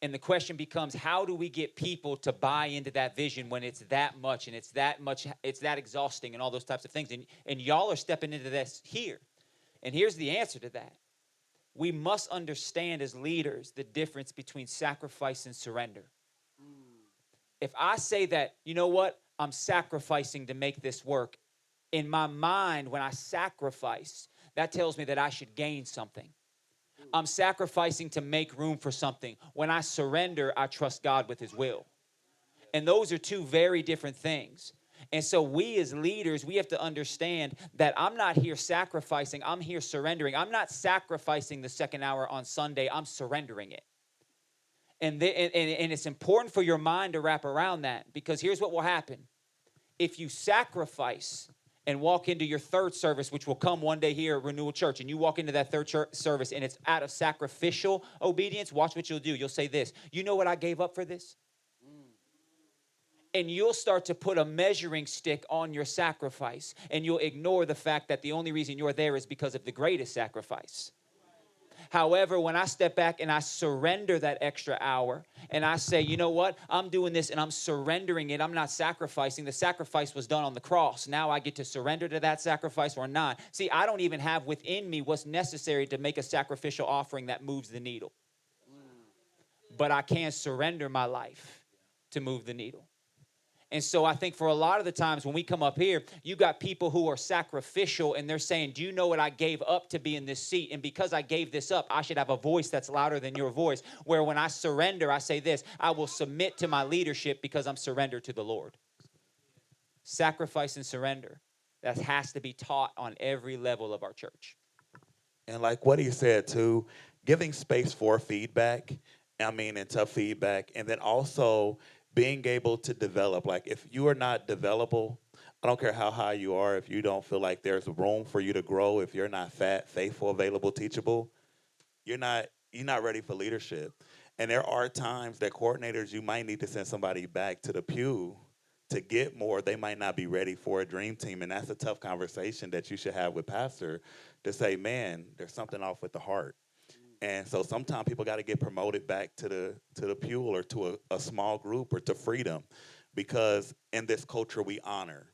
And the question becomes, how do we get people to buy into that vision when it's that much and it's that exhausting and all those types of things? And y'all are stepping into this here. And here's the answer to that. We must understand as leaders the difference between sacrifice and surrender. If I say that, you know what, I'm sacrificing to make this work, in my mind, when I sacrifice, that tells me that I should gain something. I'm sacrificing to make room for something. When I surrender, I trust God with his will. And those are two very different things. And so we as leaders, we have to understand that I'm not here sacrificing, I'm here surrendering. I'm not sacrificing the second hour on Sunday, I'm surrendering it. And it's important for your mind to wrap around that, because here's what will happen. If you sacrifice and walk into your third service, which will come one day here at Renewal Church, and you walk into that third service and it's out of sacrificial obedience, watch what you'll do. You'll say this, you know what I gave up for this? And you'll start to put a measuring stick on your sacrifice, and you'll ignore the fact that the only reason you're there is because of the greatest sacrifice. However, when I step back and I surrender that extra hour and I say, you know what, I'm doing this and I'm surrendering it. I'm not sacrificing. The sacrifice was done on the cross. Now I get to surrender to that sacrifice or not. See, I don't even have within me what's necessary to make a sacrificial offering that moves the needle. But I can surrender my life to move the needle. And so I think for a lot of the times when we come up here, you got people who are sacrificial and they're saying, do you know what I gave up to be in this seat? And because I gave this up, I should have a voice that's louder than your voice. Where when I surrender, I say this, I will submit to my leadership because I'm surrendered to the Lord. Sacrifice and surrender. That has to be taught on every level of our church. And like what he said too, giving space for feedback, and tough feedback, and then also being able to develop. Like if you are not developable, I don't care how high you are, if you don't feel like there's room for you to grow, if you're not fat, faithful, available, teachable, you're not ready for leadership. And there are times that coordinators, you might need to send somebody back to the pew to get more. They might not be ready for a dream team. And that's a tough conversation that you should have with pastor, to say, man, there's something off with the heart. And so sometimes people got to get promoted back to the pew, or to a small group, or to freedom, because in this culture we honor.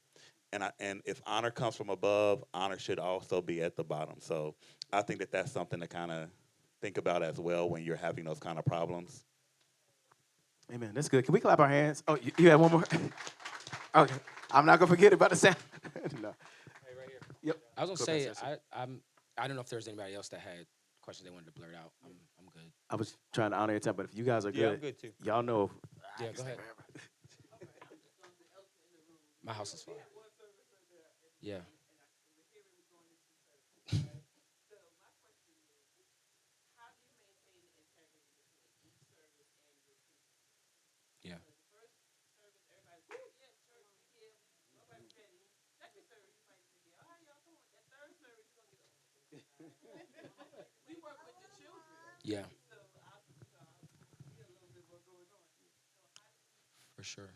And if honor comes from above, honor should also be at the bottom. So I think that that's something to kind of think about as well when you're having those kind of problems. Amen. That's good. Can we clap our hands? Oh, you have one more? Okay. I'm not going to forget about the sound. No. Hey, right here. Yep. I was Go gonna back, say, Cecil. I don't know if there's anybody else that had questions they wanted to blurt out. I'm good. I was trying to honor your time, but if you guys are good, Yeah, I'm good too. y'all know. Yeah, go ahead. My house is fine. Yeah. Yeah. Yeah. For sure.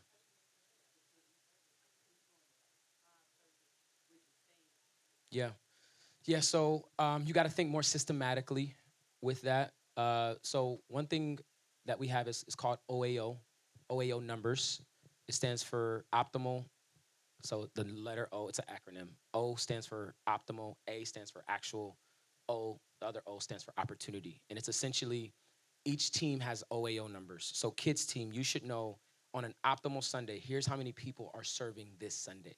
Yeah. Yeah. So you got to think more systematically with that. So one thing that we have is called OAO numbers. It stands for optimal. So the letter O, it's an acronym. O stands for optimal. A stands for actual. The other O stands for opportunity. And it's essentially each team has OAO numbers. So kids team, you should know on an optimal Sunday, here's how many people are serving this Sunday.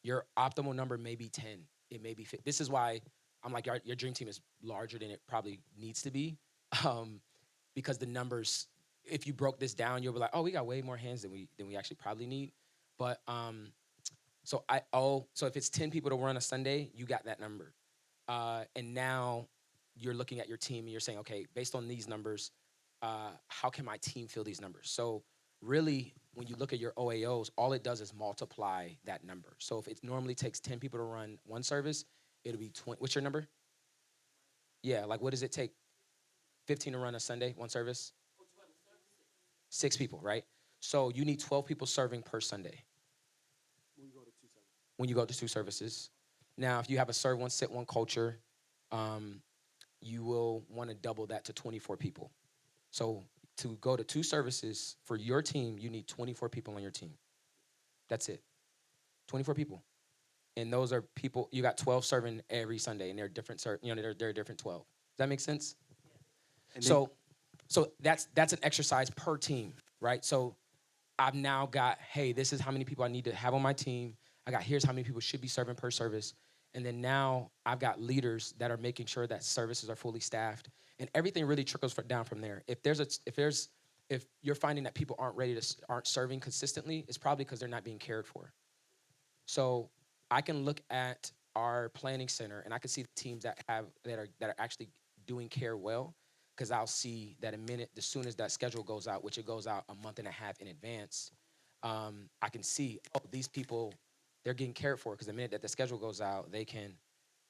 Your optimal number may be 10. It may be 50. This is why I'm like, your dream team is larger than it probably needs to be. Because the numbers, if you broke this down, you'll be like, oh, we got way more hands than we actually probably need. But so if it's 10 people to run a Sunday, you got that number. And now you're looking at your team and you're saying, okay, based on these numbers, how can my team fill these numbers? So really, when you look at your OAOs, all it does is multiply that number. So if it normally takes 10 people to run one service, it'll be 20. What's your number? Yeah, like what does it take? 15 to run a Sunday, one service? 6 people, right? So you need 12 people serving per Sunday. When you go to 2 services. Now, if you have a serve one, sit one culture, you will want to double that to 24 people. So to go to 2 services for your team, you need 24 people on your team. That's it. 24 people. And those are people, you got 12 serving every Sunday, and they're different, they're different 12. Does that make sense? And So that's an exercise per team, right? So I've now got, hey, this is how many people I need to have on my team. I got, here's how many people should be serving per service. And then now I've got leaders that are making sure that services are fully staffed, and everything really trickles down from there. If you're finding that people aren't serving consistently, it's probably because they're not being cared for. So I can look at our planning center and I can see the teams that are actually doing care well, because I'll see that as soon as that schedule goes out, which it goes out a month and a half in advance, I can see, oh, these people, they're getting cared for, because the minute that the schedule goes out, they can,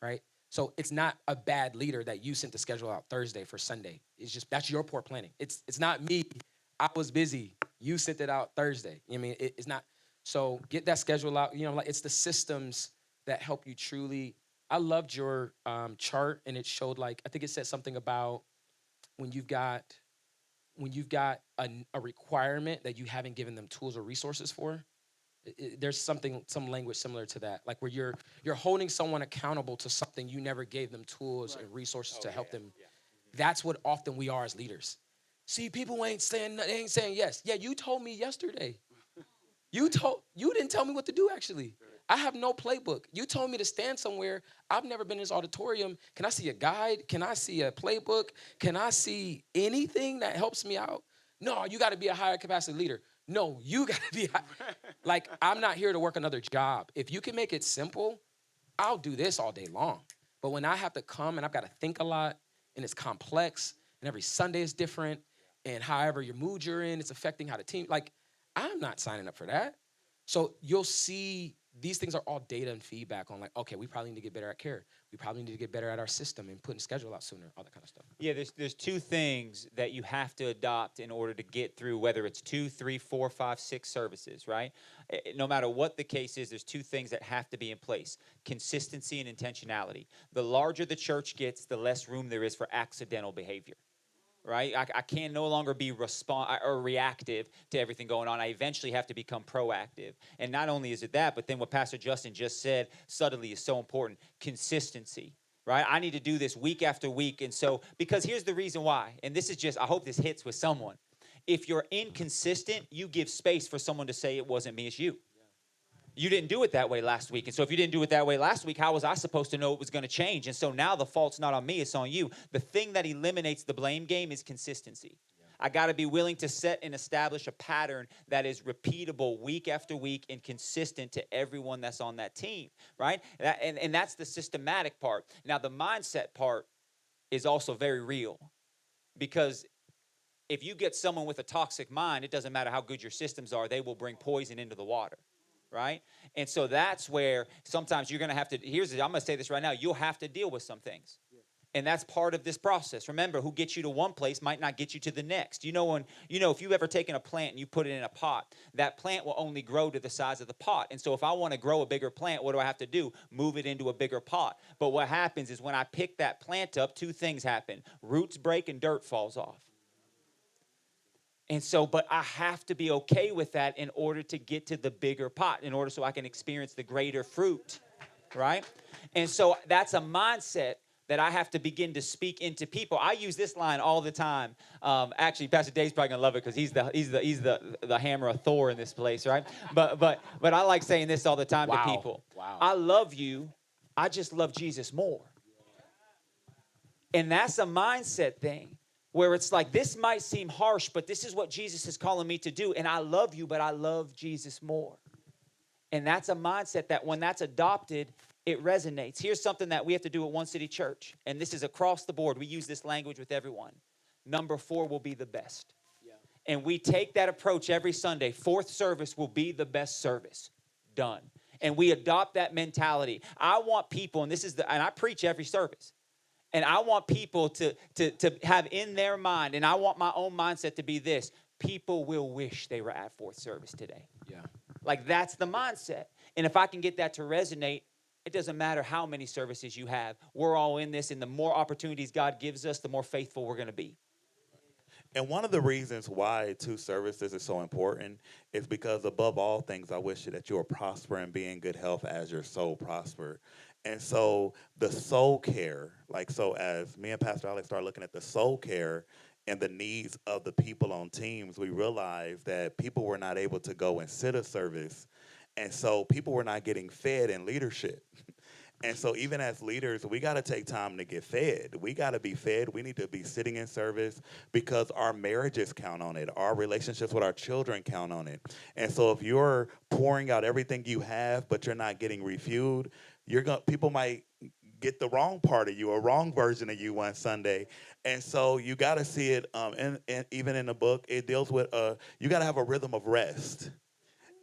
right? So it's not a bad leader that you sent the schedule out Thursday for Sunday. It's just, that's your poor planning. It's not me. I was busy. You sent it out Thursday. You know what I mean? It's not. So get that schedule out. Like it's the systems that help you truly. I loved your chart, and it showed, like, I think it said something about when you've got a requirement that you haven't given them tools or resources for. There's some language similar to that, like where you're holding someone accountable to something you never gave them tools and resources to help them. That's what often we are as leaders. See, people ain't saying yes. Yeah, you told me yesterday. You didn't tell me what to do, actually. I have no playbook. You told me to stand somewhere. I've never been in this auditorium. Can I see a guide? Can I see a playbook? Can I see anything that helps me out? No, you got to be a higher capacity leader. No, you got to be like, I'm not here to work another job. If you can make it simple, I'll do this all day long. But when I have to come and I've got to think a lot, and it's complex, and every Sunday is different, and however your mood you're in, it's affecting how the team, like, I'm not signing up for that. So you'll see these things are all data and feedback on, like, okay, we probably need to get better at care. We probably need to get better at our system and putting schedule out sooner, all that kind of stuff. Yeah, there's 2 things that you have to adopt in order to get through, whether it's 2, 3, 4, 5, 6 services, right? No matter what the case is, there's 2 things that have to be in place: consistency and intentionality. The larger the church gets, the less room there is for accidental behavior. Right? I can no longer be reactive to everything going on. I eventually have to become proactive. And not only is it that, but then what Pastor Justin just said subtly is so important: consistency. Right? I need to do this week after week. And so, because here's the reason why, and this is just, I hope this hits with someone. If you're inconsistent, you give space for someone to say it wasn't me, it's you. You didn't do it that way last week. And so if you didn't do it that way last week, how was I supposed to know it was going to change? And so now the fault's not on me, it's on you. The thing that eliminates the blame game is consistency. I got to be willing to set and establish a pattern that is repeatable week after week and consistent to everyone that's on that team, right? And that's the systematic part. Now, the mindset part is also very real, because if you get someone with a toxic mind, it doesn't matter how good your systems are, they will bring poison into the water. Right? And so that's where sometimes you're going to have to, I'm going to say this right now, you'll have to deal with some things. And that's part of this process. Remember, who gets you to one place might not get you to the next. If you've ever taken a plant and you put it in a pot, that plant will only grow to the size of the pot. And so if I want to grow a bigger plant, what do I have to do? Move it into a bigger pot. But what happens is when I pick that plant up, 2 things happen: roots break and dirt falls off. And so, but I have to be okay with that in order to get to the bigger pot, in order so I can experience the greater fruit, right? And so that's a mindset. that I have to begin to speak into people. I use this line all the time. Actually, Pastor Dave's probably gonna love it because he's the hammer of Thor in this place, right? But I like saying this all the time to Wow. people. Wow. I love you. I just love Jesus more. And that's a mindset thing where it's like, this might seem harsh, but this is what Jesus is calling me to do. And I love you, but I love Jesus more. And that's a mindset that when that's adopted, it resonates. Here's something that we have to do at One City Church. And this is across the board. We use this language with everyone. Number 4 will be the best. Yeah. And we take that approach every Sunday. 4th service will be the best service. Done. And we adopt that mentality. I want people, and I preach every service. And I want people to have in their mind, and I want my own mindset to be this: people will wish they were at 4th service today. Yeah. Like, that's the mindset. And if I can get that to resonate, it doesn't matter how many services you have. We're all in this, and the more opportunities God gives us, the more faithful we're going to be. And one of the reasons why 2 services is so important is because above all things, I wish that you will prosper and be in good health as your soul prosper. And so the soul care, so as me and Pastor Alex started looking at the soul care and the needs of the people on teams, we realized that people were not able to go and sit a service. And so people were not getting fed in leadership. And so even as leaders, we got to take time to get fed. We got to be fed. We need to be sitting in service because our marriages count on it. Our relationships with our children count on it. And so if you're pouring out everything you have, but you're not getting refueled, people might get the wrong part of you, a wrong version of you one Sunday. And so you got to see it, and even in the book, it deals with, you got to have a rhythm of rest.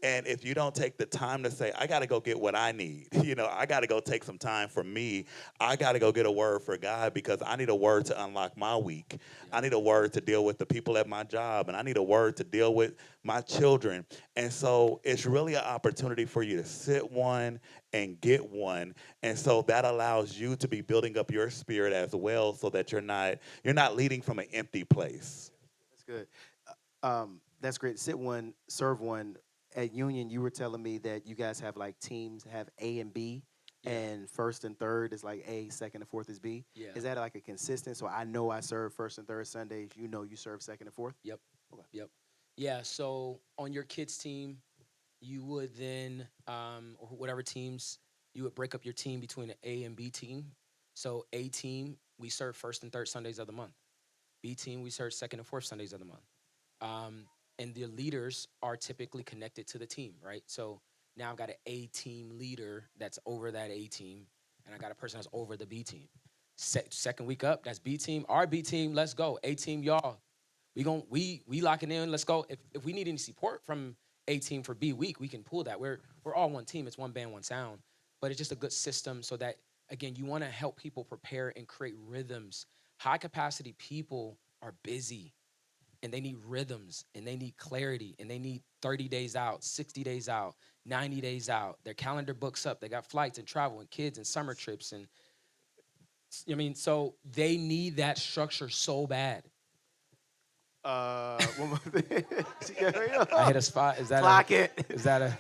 And if you don't take the time to say, I got to go get what I need, I got to go take some time for me. I got to go get a word for God because I need a word to unlock my week. I need a word to deal with the people at my job, and I need a word to deal with my children. And so it's really an opportunity for you to sit one and get one. And so that allows you to be building up your spirit as well so that you're not leading from an empty place. That's good. That's great. Sit one, serve one. At Union, you were telling me that you guys have teams have A and B, and 1st and 3rd is like A, 2nd and 4th is B. Yeah. Is that like a consistent? So I know I serve 1st and 3rd Sundays. You serve 2nd and 4th. Yep. Okay. Yep. Yeah. So on your kids' team, you would then, or whatever teams, you would break up your team between an A and B team. So A team, we serve 1st and 3rd Sundays of the month. B team, we serve 2nd and 4th Sundays of the month. And the leaders are typically connected to the team, right? So now I've got an A team leader that's over that A team, and I got a person that's over the B team. Second week up, that's B team. Our B team, let's go. A team, y'all, we locking in. Let's go. If we need any support from A team for B week, we can pull that. We're all one team. It's one band, one sound. But it's just a good system so that, again, you want to help people prepare and create rhythms. High capacity people are busy. And they need rhythms, and they need clarity, and they need 30 days out, 60 days out, 90 days out. Their calendar books up. They got flights and travel and kids and summer trips. And so they need that structure so bad. One more thing. I hit a spot. Is that Clock it. Is that a?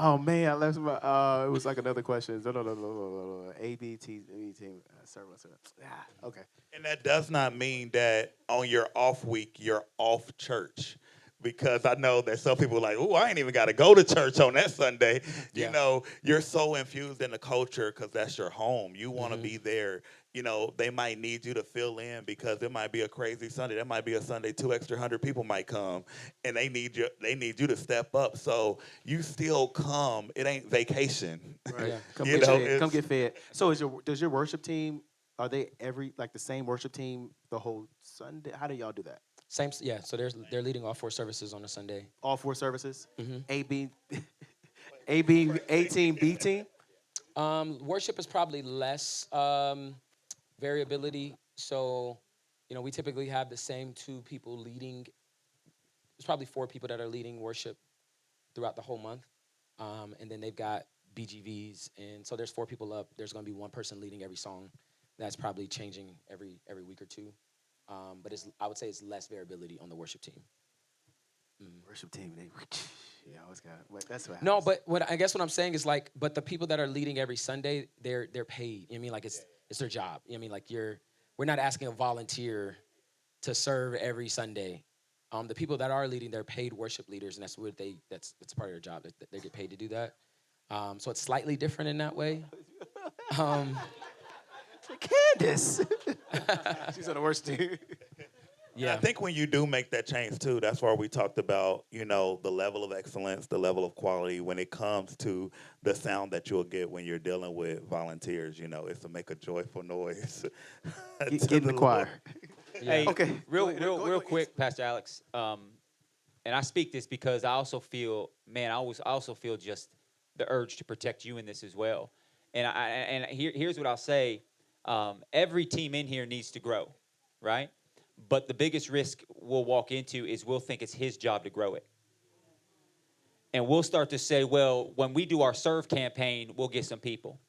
Oh man, I left my. It was like another question. No. A, B, T, B team. Serve. Okay. And that does not mean that on your off week, you're off church. Because I know that some people are like, oh, I ain't even got to go to church on that Sunday. Yeah. You're so infused in the culture because that's your home. You want to be there. They might need you to fill in because it might be a crazy Sunday. That might be a Sunday 200 people might come, and they need you to step up. So you still come. It ain't vacation. Right. Yeah. Come get fed. So does your worship team? Are they the same worship team the whole Sunday? How do y'all do that? Same. Yeah. So they're leading all 4 services on a Sunday. All 4 services. Mhm. A, B, A team, B team. Worship is probably less variability. So, we typically have the same 2 people leading. There's probably 4 people that are leading worship throughout the whole month. And then they've got BGVs. And so there's 4 people up. There's going to be 1 person leading every song. That's probably changing every week or 2. But I would say it's less variability on the worship team. Worship team, they yeah, always got. But that's what. No, happens. but I guess what I'm saying is like, but the people that are leading every Sunday, they're paid. You know what I mean? Like it's their job. You know what I mean? Like we're not asking a volunteer to serve every Sunday. The people that are leading, they're paid worship leaders, and that's part of their job. They get paid to do that. So it's slightly different in that way. Candace, she's on the worst team. I think when you do make that change too, that's why we talked about, the level of excellence, the level of quality when it comes to the sound that you'll get when you're dealing with volunteers. It's to make a joyful noise. to Get in the Lord. choir. Hey, Okay. real quick, Pastor Alex. And I speak this because I also feel, man, I also feel just the urge to protect you in this as well. And here's what I'll say: every team in here needs to grow, right? But the biggest risk we'll walk into is we'll think it's his job to grow it. And we'll start to say, well, when we do our serve campaign, we'll get some people.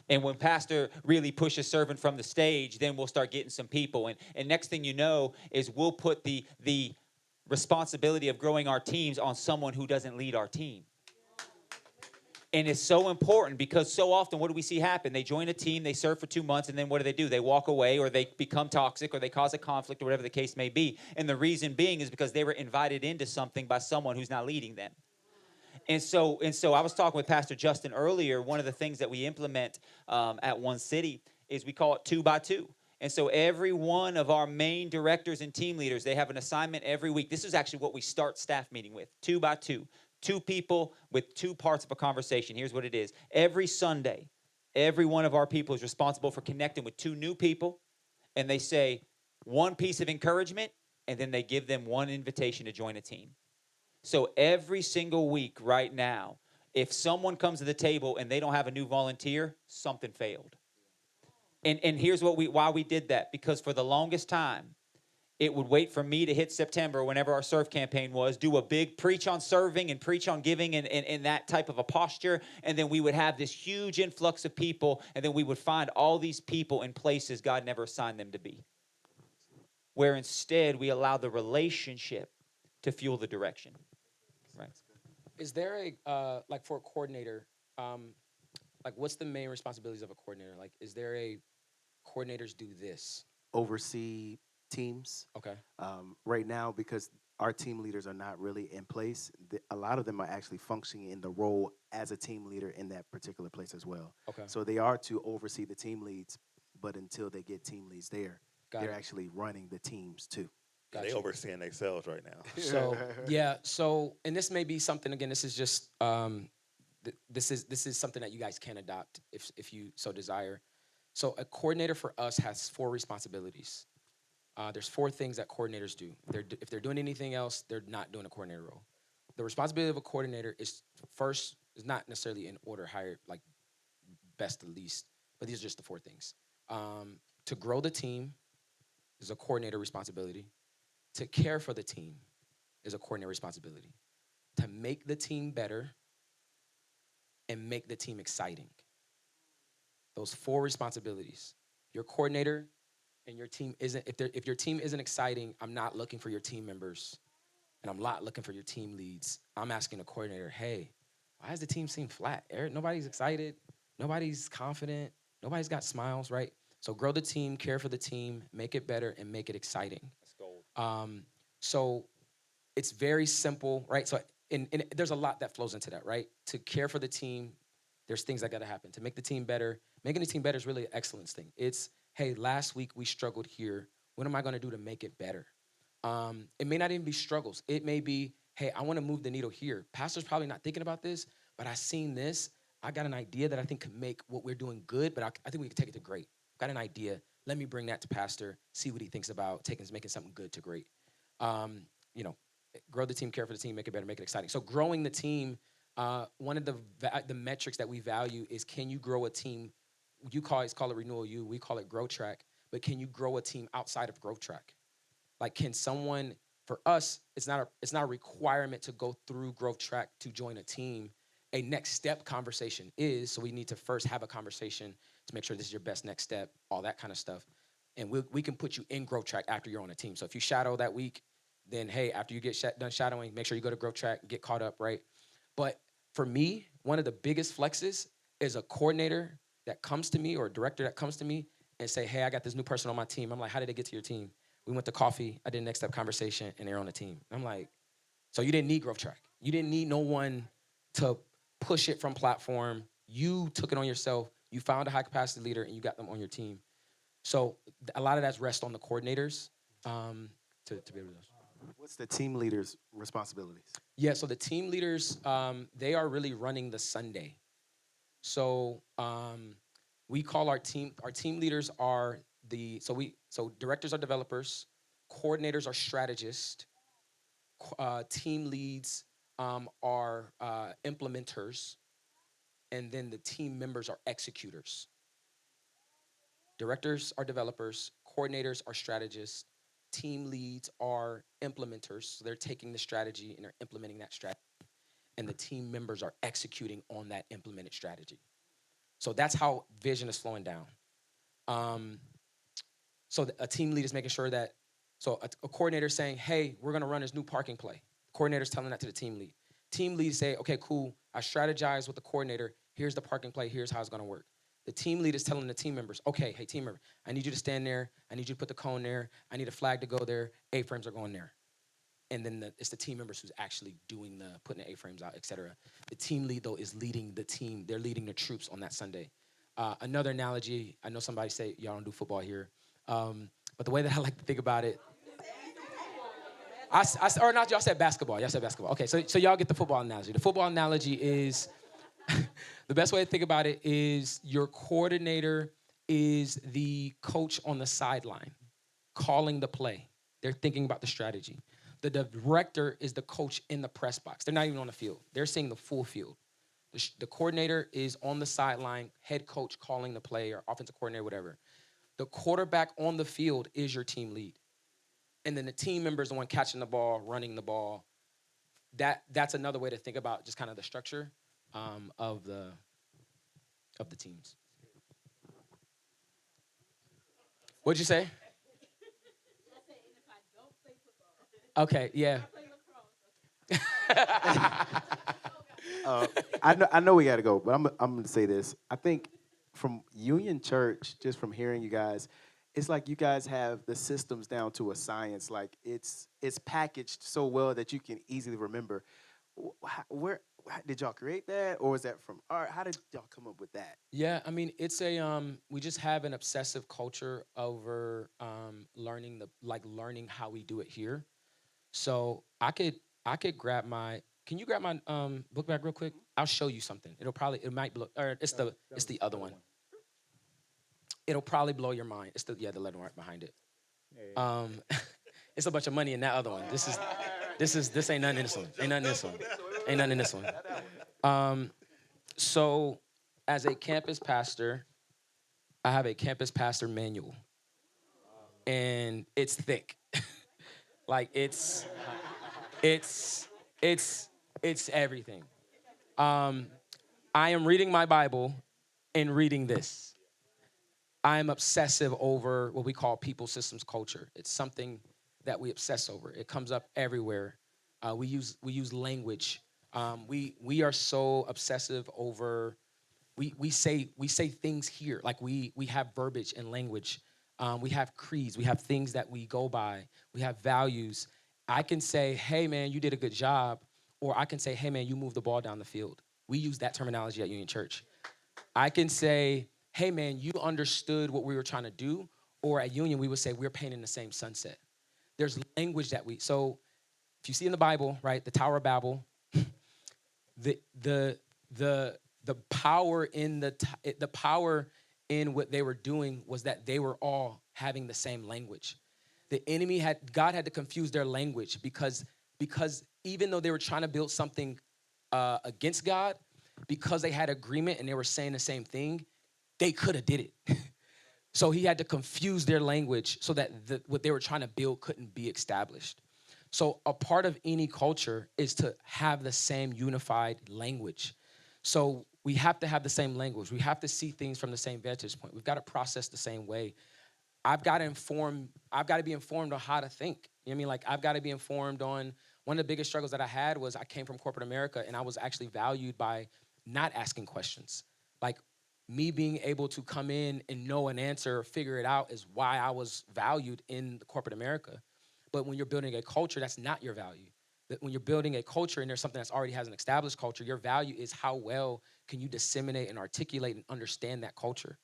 And when Pastor really pushes serving from the stage, then we'll start getting some people. And next thing you know is we'll put the responsibility of growing our teams on someone who doesn't lead our team. And it's so important because so often, what do we see happen? They join a team, they serve for 2 months, and then what do? They walk away, or they become toxic, or they cause a conflict, or whatever the case may be. And the reason being is because they were invited into something by someone who's not leading them. And so I was talking with Pastor Justin earlier. One of the things that we implement at One City is we call it 2 by 2. And so every one of our main directors and team leaders, they have an assignment every week. This is actually what we start staff meeting with, 2 by 2. 2 people with 2 parts of a conversation. Here's what it is. Every Sunday, every one of our people is responsible for connecting with 2 new people, and they say 1 piece of encouragement, and then they give them 1 invitation to join a team. So every single week right now, if someone comes to the table and they don't have a new volunteer, something failed. And here's why we did that. Because for the longest time, it would wait for me to hit September, whenever our serve campaign was, do a big preach on serving and preach on giving and that type of a posture. And then we would have this huge influx of people, and then we would find all these people in places God never assigned them to be. Where instead we allow the relationship to fuel the direction. Right. Is there like for a coordinator, like what's the main responsibilities of a coordinator? Like, is there a coordinators do this? Oversee teams. Okay. Right now, because our team leaders are not really in place, a lot of them are actually functioning in the role as a team leader in that particular place as well. Okay. So they are to oversee the team leads, but until they get team leads there, Got they're it. actually running the teams too. Got They you. overseeing themselves right now. So so and this may be something, again, this is just this is something that you guys can adopt if you so desire. So a coordinator for us has 4 responsibilities. There's 4 things that coordinators do. If they're doing anything else, they're not doing a coordinator role. The responsibility of a coordinator is not necessarily in order, higher, like best to least, but these are just the 4 things. To grow the team is a coordinator responsibility. To care for the team is a coordinator responsibility. To make the team better and make the team exciting. Those 4 responsibilities. Your coordinator and your team isn't, if your team isn't exciting, I'm not looking for your team members, and I'm not looking for your team leads. I'm asking the coordinator, hey, why does the team seem flat? Nobody's excited, nobody's confident, nobody's got smiles, right? So grow the team, care for the team, make it better, and make it exciting. That's gold. So it's very simple, right? So and there's a lot that flows into that, right? To care for the team, there's things that got to happen. To make the team better, making the team better is really an excellence thing. It's, hey, last week we struggled here. What am I going to do to make it better? It may not even be struggles. It may be, hey, I want to move the needle here. Pastor's probably not thinking about this, but I seen this. I got an idea that I think could make what we're doing good, but I think we could take it to great. Got an idea. Let me bring that to Pastor, see what he thinks about making something good to great. Grow the team, care for the team, make it better, make it exciting. So growing the team, one of the metrics that we value is, can you grow a team? You call it Renewal U, we call it Grow Track, but can you grow a team outside of Grow Track? Like, can someone, for us, it's not a requirement to go through Growth Track to join a team. A next step conversation is, so we need to first have a conversation to make sure this is your best next step, all that kind of stuff. And we can put you in Growth Track after you're on a team. So if you shadow that week, then hey, after you get done shadowing, make sure you go to growth track, get caught up, right? But for me, one of the biggest flexes is a coordinator that comes to me or a director that comes to me and say, hey, I got this new person on my team. I'm like, how did they get to your team? We went to coffee, I did a next step conversation, and they're on the team. I'm like, so you didn't need growth track. You didn't need no one to push it from platform. You took it on yourself. You found a high capacity leader and you got them on your team. So a lot of that's rest on the coordinators to be able to do this. What's the team leader's responsibilities? Yeah, so the team leaders, they are really running the Sunday. So we call our team leaders are so directors are developers, coordinators are strategists, team leads are implementers, and then the team members are executors. Directors are developers, coordinators are strategists, team leads are implementers. So they're taking the strategy and they're implementing that strategy. And the team members are executing on that implemented strategy. So that's how vision is flowing down. So a team lead is making sure that, so a coordinator is saying, hey, we're gonna run this new parking play. Coordinator's telling that to the team lead. Team lead say, okay, cool, I strategize with the coordinator, here's the parking play, here's how it's gonna work. The team lead is telling the team members, okay, hey, team member, I need you to stand there, I need you to put the cone there, I need a flag to go there, A-frames are going there. And then it's the team members who's actually doing putting the A-frames out, et cetera. The team lead, though, is leading the team. They're leading the troops on that Sunday. Another analogy, I know somebody say, y'all don't do football here, but the way that I like to think about it, or not, y'all said basketball. Y'all said basketball. Okay, so y'all get the football analogy. The football analogy is, the best way to think about it is your coordinator is the coach on the sideline, calling the play. They're thinking about the strategy. The director is the coach in the press box. They're not even on the field. They're seeing the full field. The coordinator is on the sideline, head coach calling the play, or offensive coordinator, whatever. The quarterback on the field is your team lead. And then the team member is the one catching the ball, running the ball. That's another way to think about just kind of the structure of the teams. What'd you say? Okay, yeah. I know we got to go, but I'm going to say this. I think from Union Church, just from hearing you guys, it's like you guys have the systems down to a science. Like it's packaged so well that you can easily remember. Where did y'all create that, or was that from art? How did y'all come up with that? Yeah, I mean, it's we just have an obsessive culture over learning how we do it here. So I could grab can you grab my book bag real quick? I'll show you something. It might blow, or it's the other one. It'll probably blow your mind. It's the letter right behind it. It's a bunch of money in that other one. This ain't nothing in this one. Ain't nothing in this one. Ain't nothing in this one. So as a campus pastor, I have a campus pastor manual. And it's thick. Like it's everything. I am reading my Bible and reading this. I am obsessive over what we call people, systems, culture. It's something that we obsess over. It comes up everywhere. We use language. We are so obsessive over. We say things here, like we have verbiage and language. We have creeds. We have things that we go by. We have values. I can say, hey man, you did a good job, or I can say, hey man, you moved the ball down the field. We use that terminology at Union Church. I can say, hey man, you understood what we were trying to do, or at Union we would say we're painting the same sunset. There's language that so if you see in the Bible, right, the Tower of Babel, the power in the power in what they were doing was that they were all having the same language. The enemy God had to confuse their language because even though they were trying to build something against God, because they had agreement and they were saying the same thing, they could have did it. So he had to confuse their language so that what they were trying to build couldn't be established. So a part of any culture is to have the same unified language. So we have to have the same language. We have to see things from the same vantage point. We've got to process the same way. I've got to be informed on how to think. You know what I mean? Like, I've got to be informed on one of the biggest struggles that I had was I came from corporate America and I was actually valued by not asking questions. Like, me being able to come in and know an answer or figure it out is why I was valued in the corporate America. But when you're building a culture, that's not your value. That when you're building a culture and there's something that's already has an established culture, your value is how well can you disseminate and articulate and understand that culture.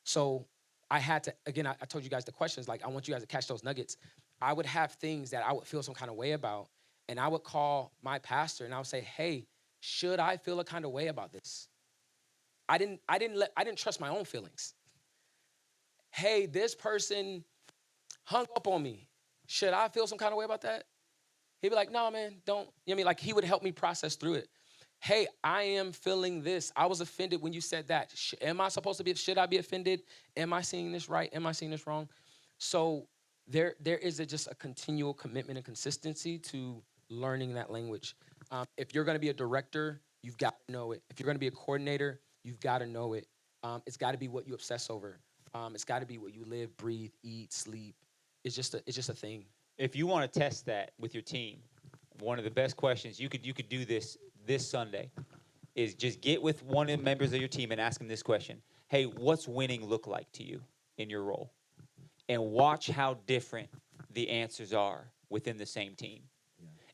So I had to, again, I told you guys the questions, like I want you guys to catch those nuggets. I would have things that I would feel some kind of way about, and I would call my pastor and I would say, hey, should I feel a kind of way about this? I didn't trust my own feelings. Hey, this person hung up on me. Should I feel some kind of way about that? He'd be like, no, man, don't. You know what I mean? Like, he would help me process through it. Hey, I am feeling this. I was offended when you said that. Am I supposed to be, should I be offended? Am I seeing this right? Am I seeing this wrong? So there is just a continual commitment and consistency to learning that language. If you're gonna be a director, you've got to know it. If you're gonna be a coordinator, you've got to know it. It's gotta be what you obsess over. It's gotta be what you live, breathe, eat, sleep. It's just a thing. If you want to test that with your team, one of the best questions you could do this Sunday is just get with one of the members of your team and ask them this question: hey, what's winning look like to you in your role? And watch how different the answers are within the same team.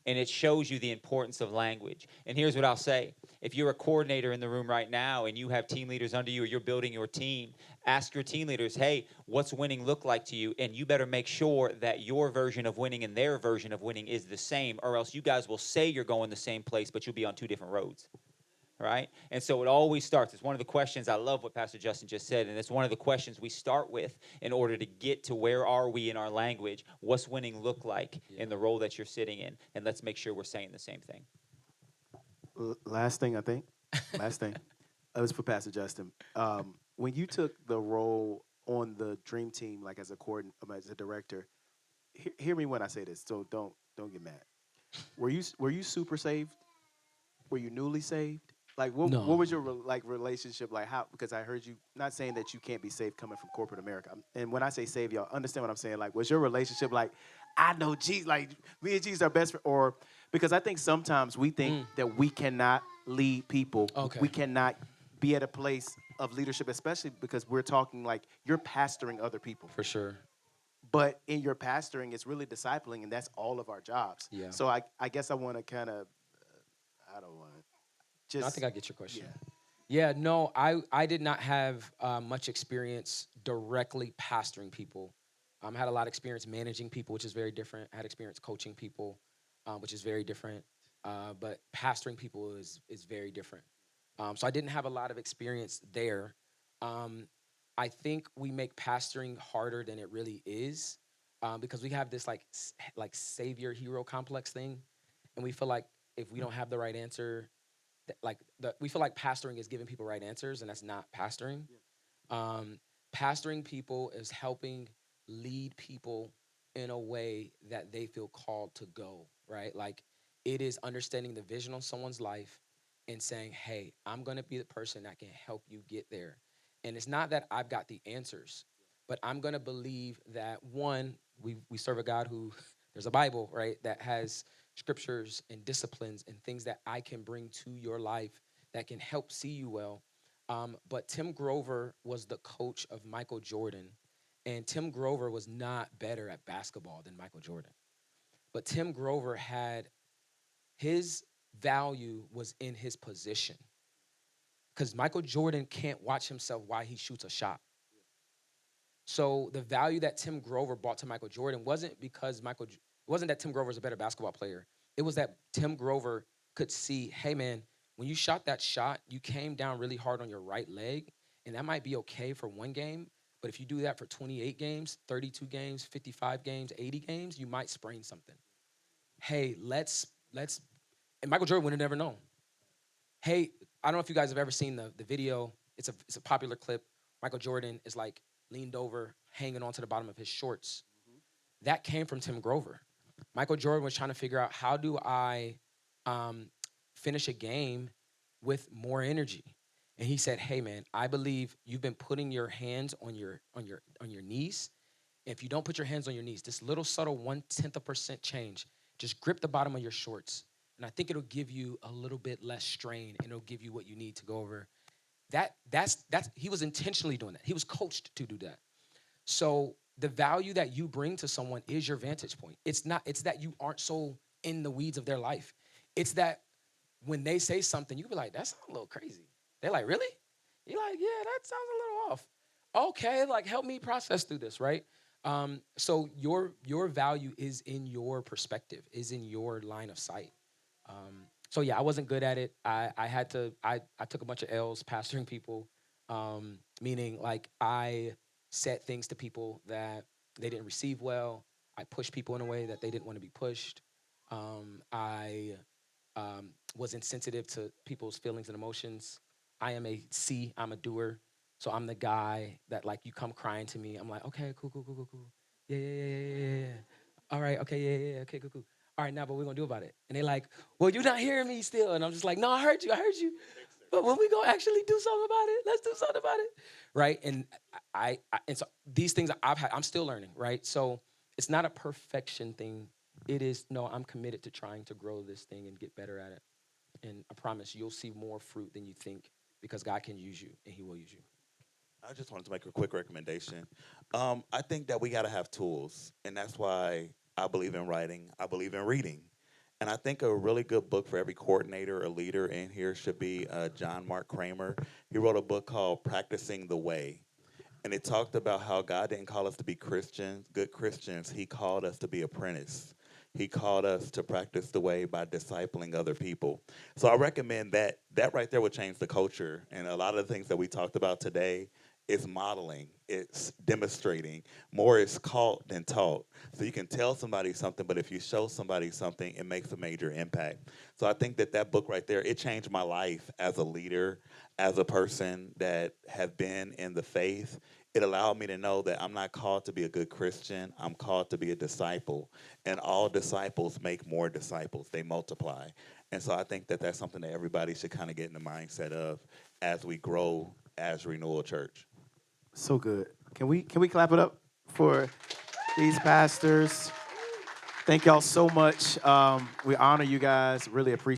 And it shows you the importance of language. And here's what I'll say. If you're a coordinator in the room right now and you have team leaders under you or you're building your team, ask your team leaders, hey, what's winning look like to you? And you better make sure that your version of winning and their version of winning is the same, or else you guys will say you're going the same place, but you'll be on two different roads. Right? And so it always starts. It's one of the questions. I love what Pastor Justin just said, and it's one of the questions we start with in order to get to where are we in our language. What's winning look like in the role that you're sitting in? And let's make sure we're saying the same thing. Last thing, I think. Last thing. It was for Pastor Justin. When you took the role on the Dream Team, like as a director, hear me when I say this. So don't get mad. Were you super saved? Were you newly saved? Like, what No. was your relationship like? How? Because I heard you not saying that you can't be saved coming from corporate America. And when I say saved, y'all understand what I'm saying. Like, was your relationship like, I know Jesus, like me and Jesus are best friends, or because I think sometimes we think that we cannot lead people. Okay. We cannot be at a place of leadership, especially because we're talking like you're pastoring other people. For sure. But in your pastoring, it's really discipling, and that's all of our jobs. Yeah. So I guess I want to kind of, I don't want to just. I think I get your question. Yeah. Yeah, no, I did not have much experience directly pastoring people. I had a lot of experience managing people, which is very different. I had experience coaching people, which is very different. But pastoring people is very different. So I didn't have a lot of experience there. I think we make pastoring harder than it really is because we have this like savior hero complex thing, and we feel like if we don't have the right answer, we feel like pastoring is giving people right answers, and that's not pastoring. Pastoring people is helping lead people in a way that they feel called to go, right? Like, it is understanding the vision on someone's life and saying, hey, I'm going to be the person that can help you get there. And it's not that I've got the answers, but I'm going to believe that, one, we serve a God who, there's a Bible, right, that has scriptures and disciplines and things that I can bring to your life that can help see you well. But Tim Grover was the coach of Michael Jordan, and Tim Grover was not better at basketball than Michael Jordan. But Tim Grover had, his value was in his position. Because Michael Jordan can't watch himself while he shoots a shot. So the value that Tim Grover brought to Michael Jordan wasn't because it wasn't that Tim Grover was a better basketball player. It was that Tim Grover could see, hey man, when you shot that shot, you came down really hard on your right leg, and that might be okay for one game, but if you do that for 28 games, 32 games, 55 games, 80 games, you might sprain something. Hey, let's, and Michael Jordan would have never known. Hey, I don't know if you guys have ever seen the video. It's a popular clip. Michael Jordan is like leaned over, hanging onto the bottom of his shorts. That came from Tim Grover. Michael Jordan was trying to figure out, how do I finish a game with more energy? And he said, hey man, I believe you've been putting your hands on your knees, If you don't put your hands on your knees, this little subtle 0.1% change, just grip the bottom of your shorts. And I think it'll give you a little bit less strain and it'll give you what you need to go over. That's he was intentionally doing that. He was coached to do that. So the value that you bring to someone is your vantage point. It's that you aren't so in the weeds of their life. It's that when they say something, you be like, that sounds a little crazy. They're like, really? You're like, yeah, that sounds a little off. Okay, like help me process through this, right? So your value is in your perspective, is in your line of sight. So yeah, I wasn't good at it. I took a bunch of L's pastoring people, meaning like I said things to people that they didn't receive well. I pushed people in a way that they didn't want to be pushed. I was insensitive to people's feelings and emotions. I am a C, I'm a doer. So I'm the guy that like you come crying to me. I'm like, okay, cool. Yeah. All right, okay, yeah, okay, cool. All right, now, but we're gonna do about it. And they're like, well, you're not hearing me still. And I'm just like, no, I heard you. But when we gonna actually do something about it, let's do something about it, right? And and so these things I'm still learning, right? So it's not a perfection thing. It is, no, I'm committed to trying to grow this thing and get better at it. And I promise you'll see more fruit than you think because God can use you and he will use you. I just wanted to make a quick recommendation. I think that we got to have tools, and that's why I believe in writing. I believe in reading. And I think a really good book for every coordinator or leader in here should be John Mark Kramer. He wrote a book called Practicing the Way. And it talked about how God didn't call us to be Christians, good Christians. He called us to be apprentice. He called us to practice the way by discipling other people. So I recommend that. That right there would change the culture. And a lot of the things that we talked about today is modeling, it's demonstrating. More is caught than taught. So you can tell somebody something, but if you show somebody something, it makes a major impact. So I think that book right there, it changed my life as a leader, as a person that have been in the faith. It allowed me to know that I'm not called to be a good Christian. I'm called to be a disciple. And all disciples make more disciples. They multiply. And so I think that that's something that everybody should kind of get in the mindset of as we grow as Renewal Church. So good. Can we clap it up for these pastors? Thank y'all so much. We honor you guys. Really appreciate